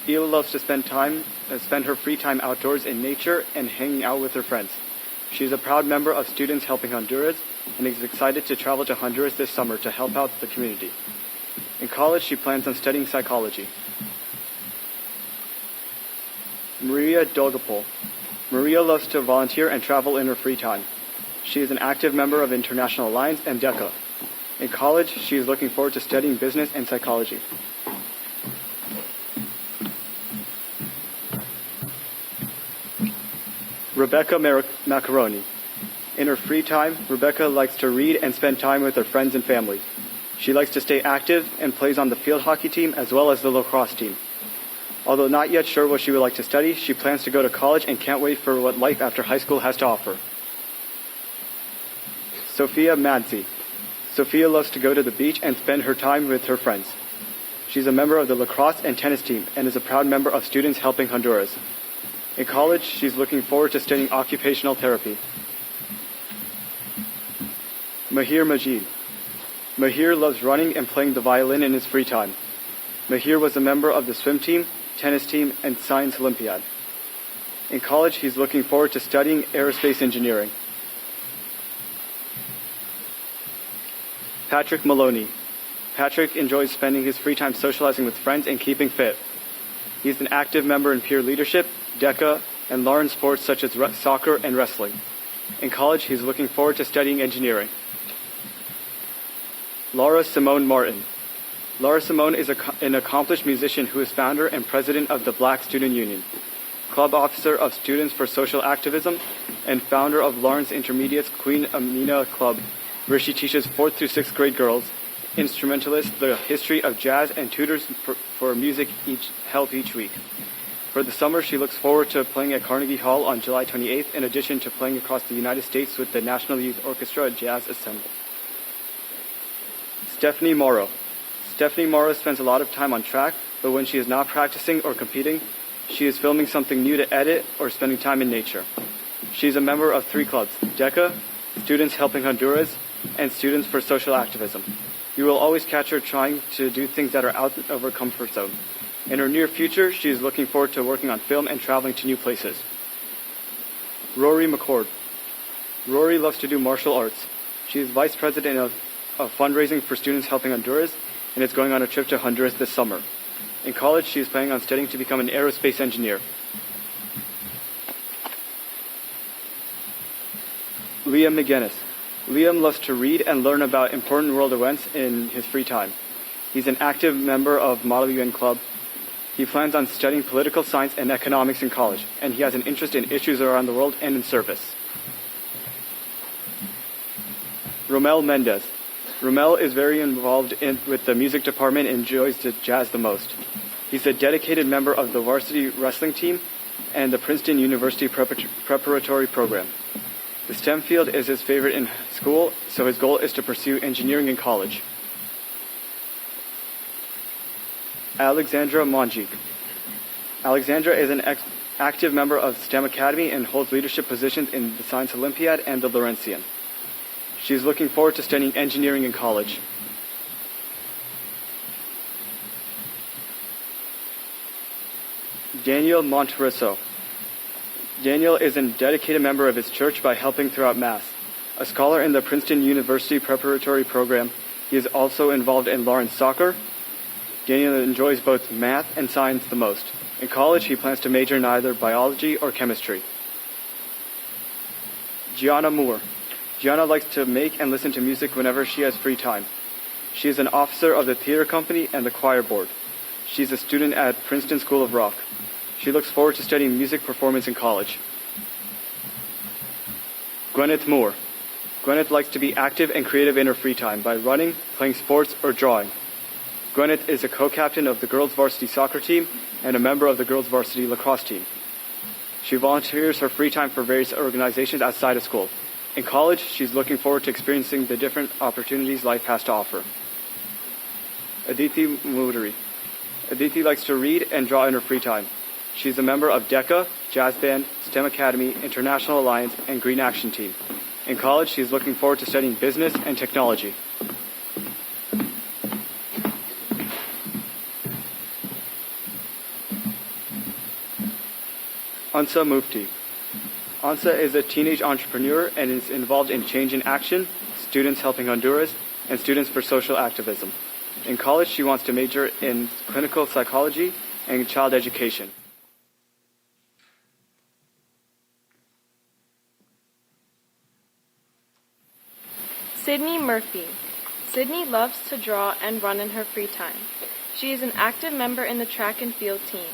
Ela loves to spend her free time outdoors in nature and hanging out with her friends. She is a proud member of Students Helping Honduras and is excited to travel to Honduras this summer to help out the community. In college, she plans on studying psychology. Maria Dolgopol. Maria loves to volunteer and travel in her free time. She is an active member of International Alliance and DECA. In college, she is looking forward to studying business and psychology. Rebecca Macaroni. In her free time, Rebecca likes to read and spend time with her friends and family. She likes to stay active and plays on the field hockey team as well as the lacrosse team. Although not yet sure what she would like to study, she plans to go to college and can't wait for what life after high school has to offer. Sophia Madzi. Sophia loves to go to the beach and spend her time with her friends. She's a member of the lacrosse and tennis team and is a proud member of Students Helping Honduras. In college, she's looking forward to studying occupational therapy. Mahir Majid. Mahir loves running and playing the violin in his free time. Mahir was a member of the swim team, tennis team, and science Olympiad. In college, he's looking forward to studying aerospace engineering. Patrick Maloney. Patrick enjoys spending his free time socializing with friends and keeping fit. He's an active member in peer leadership, DECA, and learns sports such as soccer and wrestling. In college, he's looking forward to studying engineering. Laura Simone Martin. Laura Simone is an accomplished musician who is founder and president of the Black Student Union, club officer of Students for Social Activism, and founder of Lawrence Intermediate's Queen Amina Club, where she teaches 4th through 6th grade girls, instrumentalists, the history of jazz, and tutors for music held each week. For the summer, she looks forward to playing at Carnegie Hall on July 28th, in addition to playing across the United States with the National Youth Orchestra Jazz Ensemble. Stephanie Morrow. Stephanie Morrow spends a lot of time on track, but when she is not practicing or competing, she is filming something new to edit or spending time in nature. She is a member of 3 clubs, DECA, Students Helping Honduras, and Students for Social Activism. You will always catch her trying to do things that are out of her comfort zone. In her near future, she is looking forward to working on film and traveling to new places. Rory Mccord. Rory loves to do martial arts. She is vice president of fundraising for Students Helping Honduras and is going on a trip to Honduras this summer. In college, she is planning on studying to become an aerospace engineer. Liam McGinnis. Liam loves to read and learn about important world events in his free time. He's an active member of Model UN Club. He plans on studying political science and economics in college, and he has an interest in issues around the world and in service. Romel Mendez. Romel is very involved with the music department and enjoys the jazz the most. He's a dedicated member of the varsity wrestling team and the Princeton University preparatory program. The STEM field is his favorite in school, so his goal is to pursue engineering in college. Alexandra Monjic. Alexandra is an active member of STEM Academy and holds leadership positions in the Science Olympiad and the Laurentian. She is looking forward to studying engineering in college. Daniel Monterisso. Daniel is a dedicated member of his church by helping throughout Mass. A scholar in the Princeton University preparatory program, he is also involved in Lawrence soccer. Daniel enjoys both math and science the most. In college, he plans to major in either biology or chemistry. Gianna Moore. Gianna likes to make and listen to music whenever she has free time. She is an officer of the theater company and the choir board. She's a student at Princeton School of Rock. She looks forward to studying music performance in college. Gwyneth Moore. Gwyneth likes to be active and creative in her free time by running, playing sports, or drawing. Gwyneth is a co-captain of the girls' varsity soccer team and a member of the girls' varsity lacrosse team. She volunteers her free time for various organizations outside of school. In college, she's looking forward to experiencing the different opportunities life has to offer. Aditi Maldori. Aditi likes to read and draw in her free time. She's a member of DECA, Jazz Band, STEM Academy, International Alliance, and Green Action Team. In college, she's looking forward to studying business and technology. Ansa Mufti. Ansa is a teenage entrepreneur and is involved in Change in Action, Students Helping Honduras, and Students for Social Activism. In college, she wants to major in clinical psychology and child education. Sydney Murphy. Sydney loves to draw and run in her free time. She is an active member in the track and field team.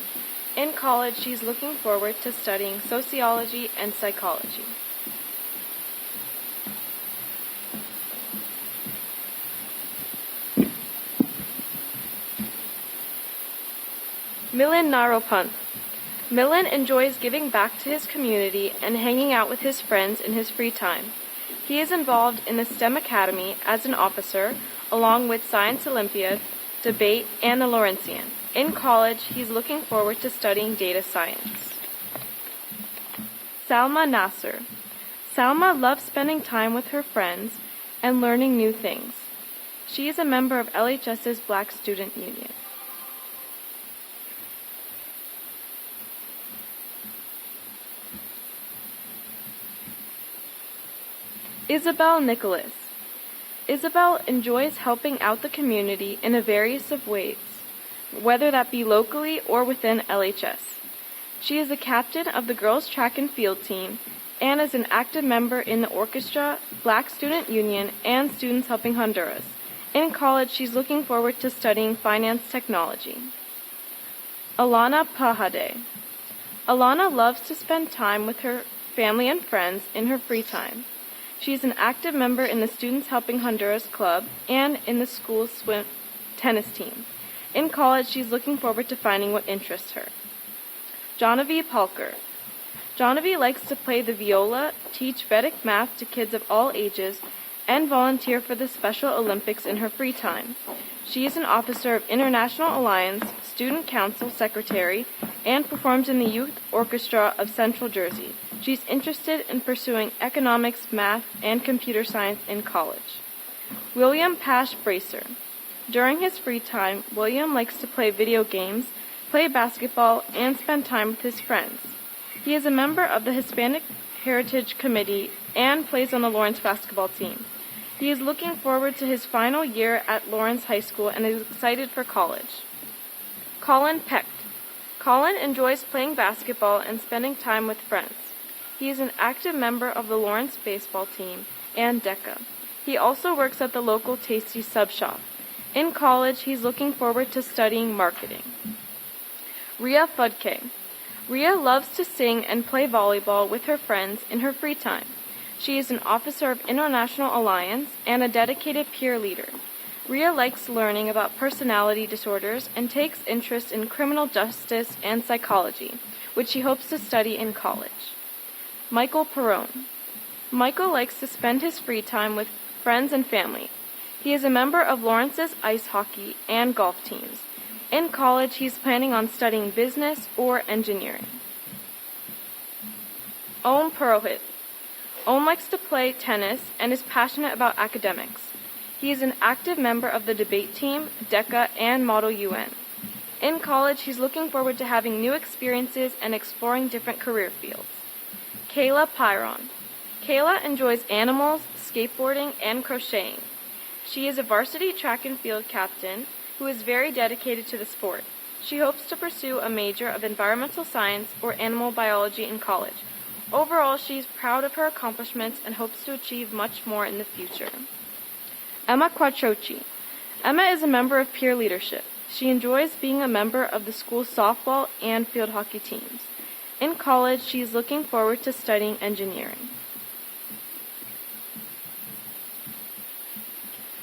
In college, she's looking forward to studying sociology and psychology. Milan Naropant. Milan enjoys giving back to his community and hanging out with his friends in his free time. He is involved in the STEM Academy as an officer, along with Science Olympiad, debate, and the Lawrencian. In college, he's looking forward to studying data science. Salman Nasser. Salma loves spending time with her friends and learning new things. She is a member of LHS's Black Student Union. Isabelle Nicholas. Isabelle enjoys helping out the community in a various of ways, whether that be locally or within LHS. She is the captain of the girls' track and field team and is an active member in the orchestra, Black Student Union, and Students Helping Honduras. In college, she's looking forward to studying finance technology. Alana Pahade. Alana loves to spend time with her family and friends in her free time. She is an active member in the Students Helping Honduras Club and in the school's tennis team. In college, she's looking forward to finding what interests her. Johna V Palker. Johna V likes to play the viola, teach Vedic math to kids of all ages, and volunteer for the Special Olympics in her free time. She is an officer of International Alliance, Student Council Secretary, and performs in the Youth Orchestra of Central Jersey. She's interested in pursuing economics, math, and computer science in college. William Pash Bracer. During his free time, William likes to play video games, play basketball, and spend time with his friends. He is a member of the Hispanic Heritage Committee and plays on the Lawrence basketball team. He is looking forward to his final year at Lawrence High School and is excited for college. Colin Peck. Colin enjoys playing basketball and spending time with friends. He is an active member of the Lawrence baseball team and DECA. He also works at the local Tasty Sub Shop. In college, he's looking forward to studying marketing. Ria Fudke. Ria loves to sing and play volleyball with her friends in her free time. She is an officer of International Alliance and a dedicated peer leader. Ria likes learning about personality disorders and takes interest in criminal justice and psychology, which she hopes to study in college. Michael Perrone. Michael likes to spend his free time with friends and family. He is a member of Lawrence's ice hockey and golf teams. In college, he's planning on studying business or engineering. Om Purohit. Om likes to play tennis and is passionate about academics. He is an active member of the debate team, DECA, and Model UN. In college, he's looking forward to having new experiences and exploring different career fields. Kayla Pyron. Kayla enjoys animals, skateboarding, and crocheting. She is a varsity track and field captain who is very dedicated to the sport. She hopes to pursue a major of environmental science or animal biology in college. Overall, she is proud of her accomplishments and hopes to achieve much more in the future. Emma Quattrochi. Emma is a member of peer leadership. She enjoys being a member of the school's softball and field hockey teams. In college, she is looking forward to studying engineering.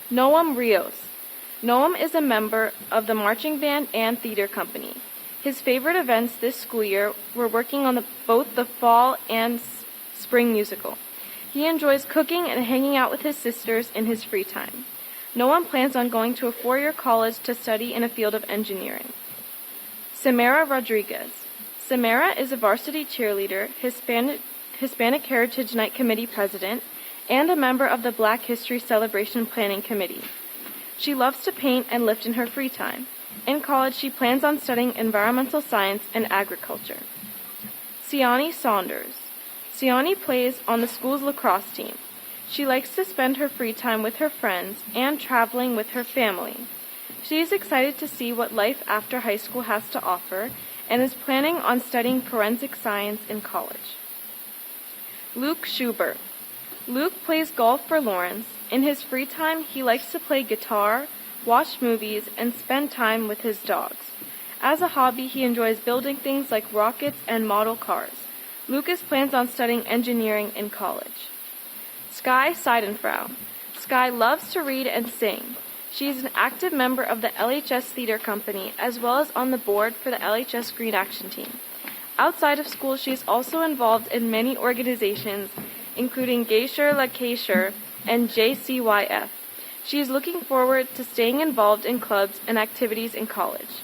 Noam Rios. Noam is a member of the marching band and theater company. His favorite events this school year were working on both the fall and spring musical. He enjoys cooking and hanging out with his sisters in his free time. Noam plans on going to a 4-year college to study in a field of engineering. Samara Rodriguez. Samara is a varsity cheerleader, Hispanic Heritage Night Committee president, and a member of the Black History Celebration Planning Committee. She loves to paint and lift in her free time. In college, she plans on studying environmental science and agriculture. Siani Saunders. Siani plays on the school's lacrosse team. She likes to spend her free time with her friends and traveling with her family. She is excited to see what life after high school has to offer and is planning on studying forensic science in college. Luke Schubert. Luke plays golf for Lawrence In his free time, he likes to play guitar, watch movies, and spend time with his dogs. As a hobby, he enjoys building things like rockets and model cars. Lucas plans on studying engineering in college. Skye Seidenfrau. Skye loves to read and sing. She is an active member of the LHS Theater Company, as well as on the board for the LHS Green Action Team. Outside of school, she is also involved in many organizations, including Geisher La Keisher and JCYF. She is looking forward to staying involved in clubs and activities in college.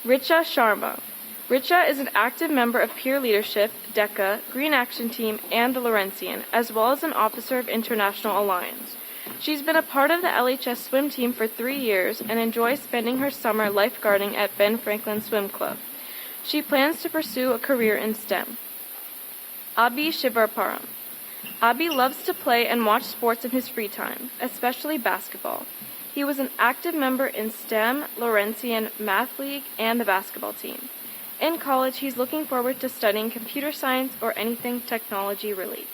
Richa Sharma. Richa is an active member of Peer Leadership, DECA, Green Action Team, and the Laurentian, as well as an officer of International Alliance. She's been a part of the LHS swim team for 3 years and enjoys spending her summer lifeguarding at Ben Franklin Swim Club. She plans to pursue a career in STEM. Abhi Shivarparam. Abhi loves to play and watch sports in his free time, especially basketball. He was an active member in STEM, Laurentian, Math League, and the basketball team. In college, he's looking forward to studying computer science or anything technology related.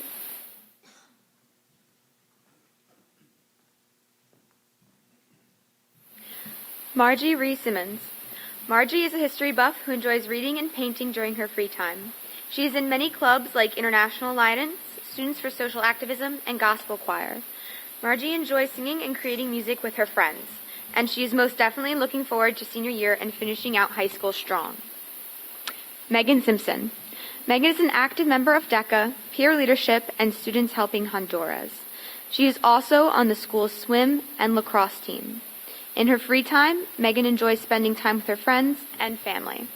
Margie Ree Simmons. Margie is a history buff who enjoys reading and painting during her free time. She is in many clubs like International Alliance, Students for Social Activism, and Gospel Choir. Margie enjoys singing and creating music with her friends, and she is most definitely looking forward to senior year and finishing out high school strong. Megan Simpson. Megan is an active member of DECA, Peer Leadership, and Students Helping Honduras. She is also on the school's swim and lacrosse team. In her free time, Megan enjoys spending time with her friends and family.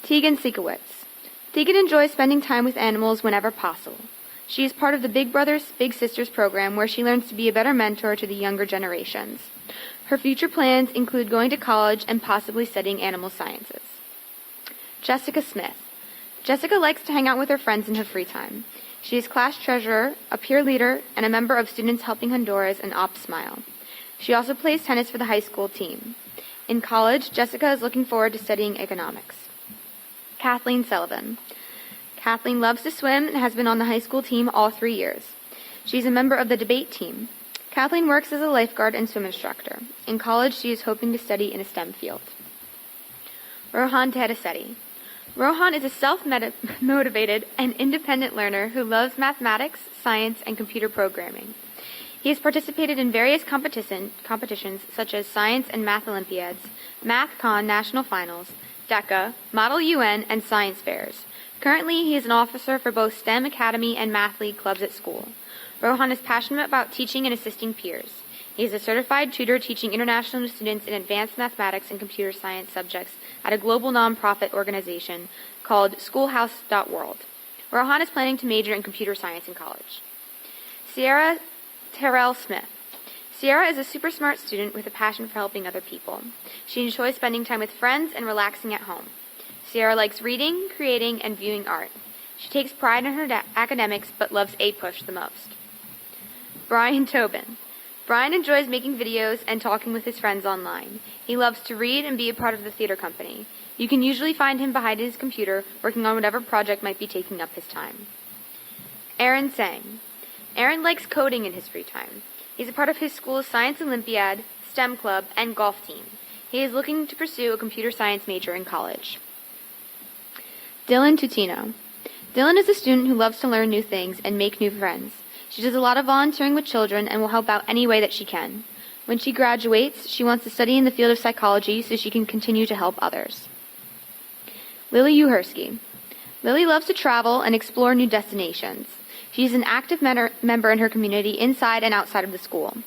Tegan Sikowitz. Tegan enjoys spending time with animals whenever possible. She is part of the Big Brothers Big Sisters program where she learns to be a better mentor to the younger generations. Her future plans include going to college and possibly studying animal sciences. Jessica Smith. Jessica likes to hang out with her friends in her free time. She is class treasurer, a peer leader, and a member of Students Helping Honduras and Ops Smile. She also plays tennis for the high school team. In college, Jessica is looking forward to studying economics. Kathleen Sullivan. Kathleen loves to swim and has been on the high school team all 3 years. She's a member of the debate team. Kathleen works as a lifeguard and swim instructor. In college, she is hoping to study in a STEM field. Rohan Tejada. Rohan is a self-motivated and independent learner who loves mathematics, science, and computer programming. He has participated in various competitions such as Science and Math Olympiads, MathCon National Finals, DECA, Model UN, and science fairs. Currently, he is an officer for both STEM Academy and Math League clubs at school. Rohan is passionate about teaching and assisting peers. He is a certified tutor teaching international students in advanced mathematics and computer science subjects at a global nonprofit organization called Schoolhouse.World. Rohan is planning to major in computer science in college. Sierra Terrell Smith. Sierra is a super smart student with a passion for helping other people. She enjoys spending time with friends and relaxing at home. Sierra likes reading, creating, and viewing art. She takes pride in her academics but loves APUSH the most. Brian Tobin. Brian enjoys making videos and talking with his friends online. He loves to read and be a part of the theater company. You can usually find him behind his computer working on whatever project might be taking up his time. Aaron Sang. Aaron likes coding in his free time. He's a part of his school's Science Olympiad, STEM club, and golf team. He is looking to pursue a computer science major in college. Dylan Tutino. Dylan is a student who loves to learn new things and make new friends. She does a lot of volunteering with children and will help out any way that she can. When she graduates, she wants to study in the field of psychology so she can continue to help others. Lily Uhersky. Lily loves to travel and explore new destinations. She is an active member in her community inside and outside of the school.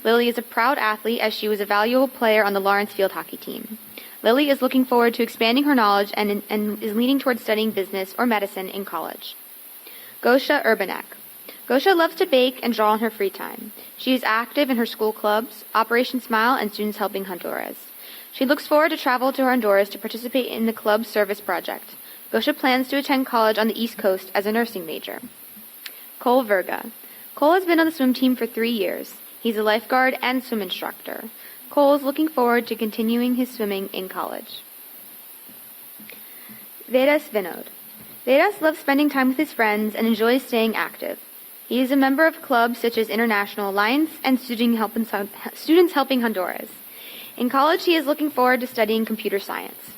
Lily is a proud athlete as she was a valuable player on the Lawrence field hockey team. Lily is looking forward to expanding her knowledge and is leaning towards studying business or medicine in college. Gosha Urbanek. Gosha loves to bake and draw in her free time. She is active in her school clubs, Operation Smile, and Students Helping Honduras. She looks forward to travel to Honduras to participate in the club service project. Gosha plans to attend college on the East Coast as a nursing major. Cole Verga. Cole has been on the swim team for 3 years. He's a lifeguard and swim instructor. Cole is looking forward to continuing his swimming in college. Vedas Vinod. Vedas loves spending time with his friends and enjoys staying active. He is a member of clubs such as International Alliance and Students Helping Honduras. In college, he is looking forward to studying computer science.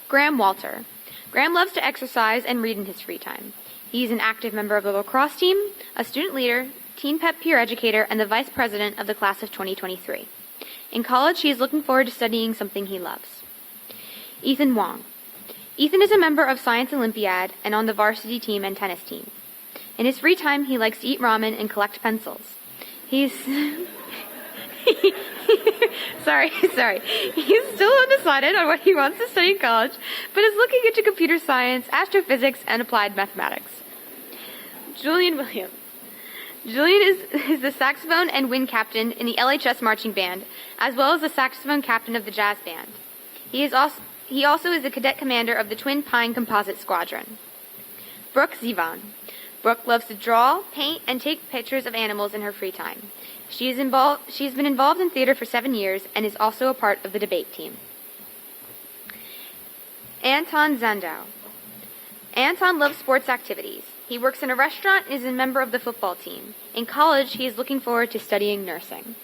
Graham Walter. Graham loves to exercise and read in his free time. He is an active member of the lacrosse team, a student leader, teen pep peer educator, and the vice president of the class of 2023. In college, he is looking forward to studying something he loves. Ethan Wong. Ethan is a member of Science Olympiad and on the varsity team and tennis team. In his free time, he likes to eat ramen and collect pencils. He's sorry. He's still undecided on what he wants to study in college, but is looking into computer science, astrophysics, and applied mathematics. Julian Williams. Julian is the saxophone and wind captain in the LHS marching band, as well as the saxophone captain of the jazz band. He also is the cadet commander of the Twin Pine Composite Squadron. Brooke Zivan. Brooke loves to draw, paint, and take pictures of animals in her free time. She's been involved in theater for 7 years and is also a part of the debate team. Anton Zendau. Anton loves sports activities. He works in a restaurant and is a member of the football team. In college, he is looking forward to studying nursing.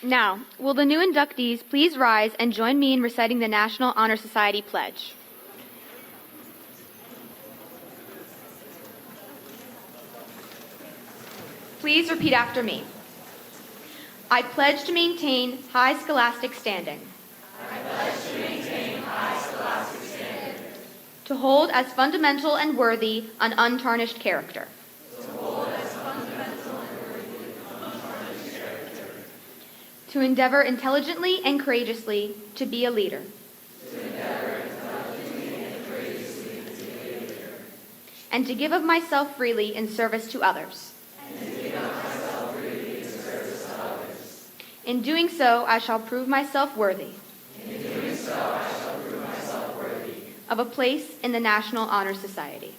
Now, will the new inductees please rise and join me in reciting the National Honor Society Pledge? Please repeat after me. I pledge to maintain high scholastic standing. I pledge to maintain high scholastic standing. To hold as fundamental and worthy an untarnished character. To endeavor intelligently and courageously to be a leader. And to give of myself freely in service to others. In doing so, I shall prove myself worthy. Of a place in the National Honor Society.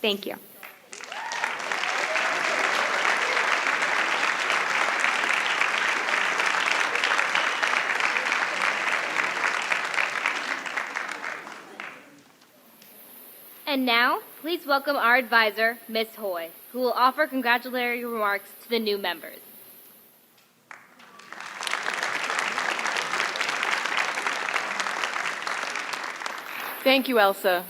Thank you. And now, please welcome our advisor, Ms. Hoy, who will offer congratulatory remarks to the new members. Thank you, Elsa.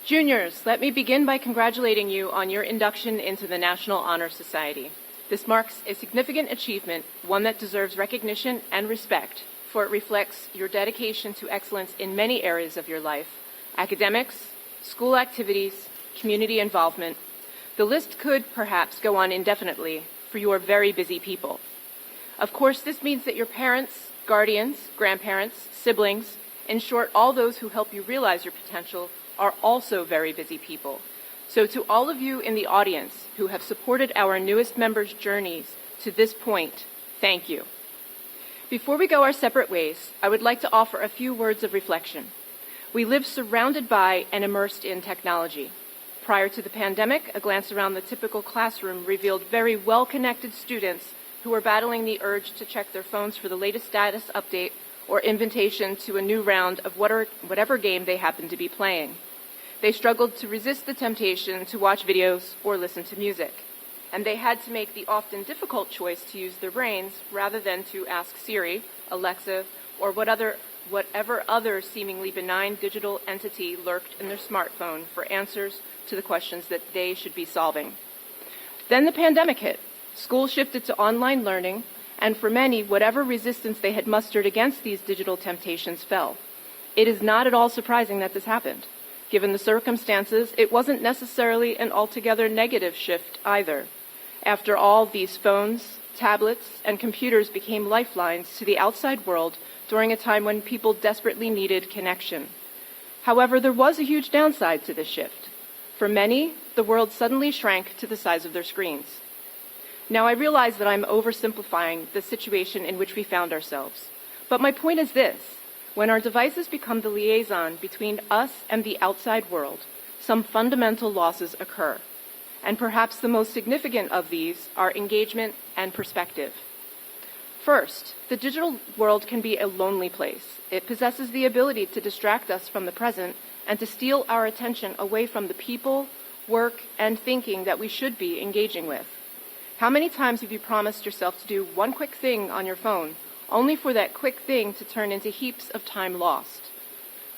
Juniors, let me begin by congratulating you on your induction into the National Honor Society. This marks a significant achievement, one that deserves recognition and respect, for it reflects your dedication to excellence in many areas of your life: academics, school activities, community involvement. The list could perhaps go on indefinitely, for you are very busy people. Of course, this means that your parents, guardians, grandparents, siblings, in short, all those who help you realize your potential, are also very busy people. So to all of you in the audience who have supported our newest members' journeys to this point, thank you. Before we go our separate ways, I would like to offer a few words of reflection. We live surrounded by and immersed in technology. Prior to the pandemic, a glance around the typical classroom revealed very well-connected students who were battling the urge to check their phones for the latest status update or invitation to a new round of whatever game they happened to be playing. They struggled to resist the temptation to watch videos or listen to music, and they had to make the often difficult choice to use their brains rather than to ask Siri, Alexa, or whatever other seemingly benign digital entity lurked in their smartphone for answers to the questions that they should be solving. Then the pandemic hit. School shifted to online learning, and for many, whatever resistance they had mustered against these digital temptations fell. It is not at all surprising that this happened. Given the circumstances, it wasn't necessarily an altogether negative shift either. After all, these phones, tablets, and computers became lifelines to the outside world during a time when people desperately needed connection. However, there was a huge downside to this shift. For many, the world suddenly shrank to the size of their screens. Now, I realize that I'm oversimplifying the situation in which we found ourselves, but my point is this. When our devices become the liaison between us and the outside world, some fundamental losses occur, and perhaps the most significant of these are engagement and perspective. First, the digital world can be a lonely place. It possesses the ability to distract us from the present and to steal our attention away from the people, work, and thinking that we should be engaging with. How many times have you promised yourself to do one quick thing on your phone, only for that quick thing to turn into heaps of time lost?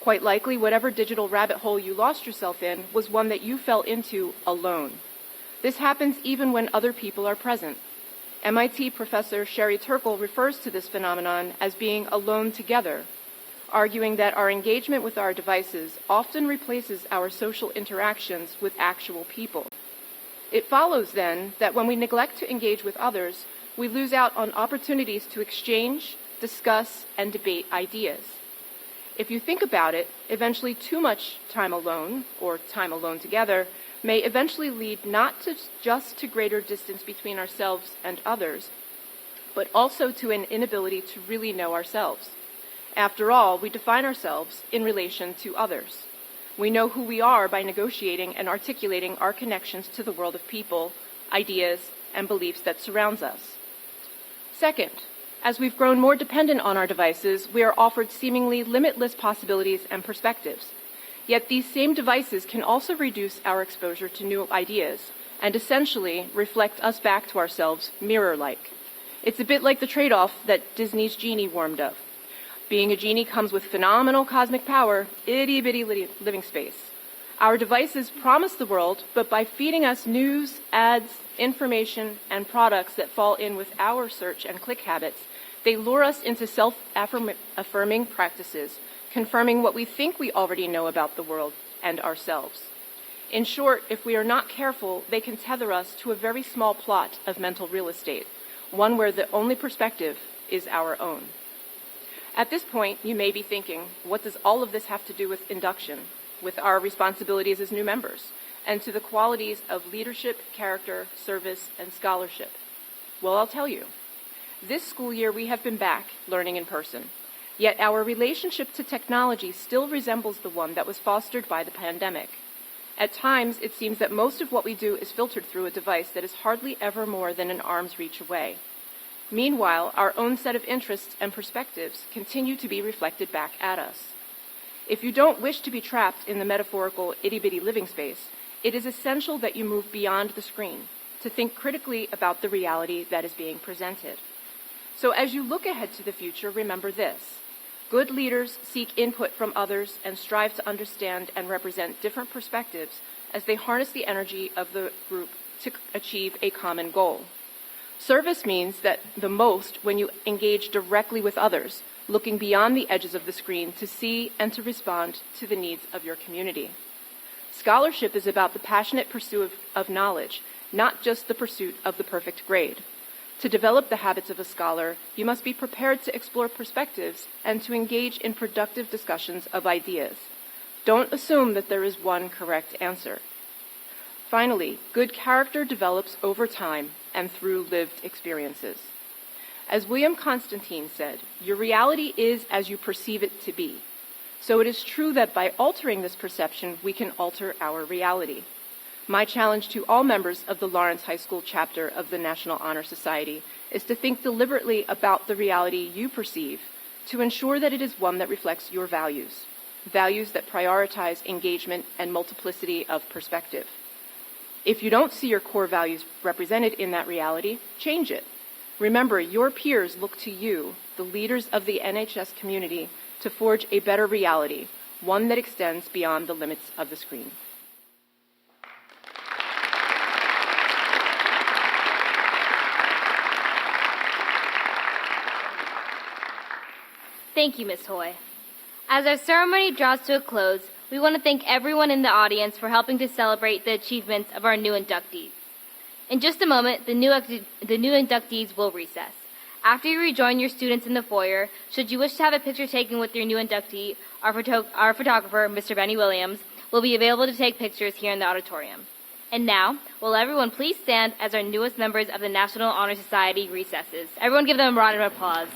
Quite likely, whatever digital rabbit hole you lost yourself in was one that you fell into alone. This happens even when other people are present. MIT professor Sherry Turkle refers to this phenomenon as being alone together, arguing that our engagement with our devices often replaces our social interactions with actual people. It follows, then, that when we neglect to engage with others, we lose out on opportunities to exchange, discuss, and debate ideas. If you think about it, eventually too much time alone, or time alone together, may eventually lead not just to greater distance between ourselves and others, but also to an inability to really know ourselves. After all, we define ourselves in relation to others. We know who we are by negotiating and articulating our connections to the world of people, ideas, and beliefs that surrounds us. Second, as we've grown more dependent on our devices, we are offered seemingly limitless possibilities and perspectives. Yet these same devices can also reduce our exposure to new ideas and essentially reflect us back to ourselves mirror-like. It's a bit like the trade-off that Disney's Genie warned of. Being a genie comes with phenomenal cosmic power, itty-bitty living space. Our devices promise the world, but by feeding us news, ads, information, and products that fall in with our search and click habits, they lure us into self-affirming practices, confirming what we think we already know about the world and ourselves. In short, if we are not careful, they can tether us to a very small plot of mental real estate, one where the only perspective is our own. At this point, you may be thinking, what does all of this have to do with induction, with our responsibilities as new members, and to the qualities of leadership, character, service, and scholarship? Well, I'll tell you. This school year, we have been back learning in person. Yet our relationship to technology still resembles the one that was fostered by the pandemic. At times, it seems that most of what we do is filtered through a device that is hardly ever more than an arm's reach away. Meanwhile, our own set of interests and perspectives continue to be reflected back at us. If you don't wish to be trapped in the metaphorical itty-bitty living space, it is essential that you move beyond the screen to think critically about the reality that is being presented. So as you look ahead to the future, remember this. Good leaders seek input from others and strive to understand and represent different perspectives as they harness the energy of the group to achieve a common goal. Service means that the most when you engage directly with others, looking beyond the edges of the screen to see and to respond to the needs of your community. Scholarship is about the passionate pursuit of knowledge, not just the pursuit of the perfect grade. To develop the habits of a scholar, you must be prepared to explore perspectives and to engage in productive discussions of ideas. Don't assume that there is one correct answer. Finally, good character develops over time and through lived experiences. As William Constantine said, your reality is as you perceive it to be. So it is true that by altering this perception, we can alter our reality. My challenge to all members of the Lawrence High School chapter of the National Honor Society is to think deliberately about the reality you perceive to ensure that it is one that reflects your values, values that prioritize engagement and multiplicity of perspective. If you don't see your core values represented in that reality, change it. Remember, your peers look to you, the leaders of the NHS community, to forge a better reality, one that extends beyond the limits of the screen. Thank you, Ms. Hoy. As our ceremony draws to a close, we want to thank everyone in the audience for helping to celebrate the achievements of our new inductees. In just a moment, the new inductees will recess. After you rejoin your students in the foyer, should you wish to have a picture taken with your new inductee, our photographer, Mr. Benny Williams, will be available to take pictures here in the auditorium. And now, will everyone please stand as our newest members of the National Honor Society recesses? Everyone give them a round of applause.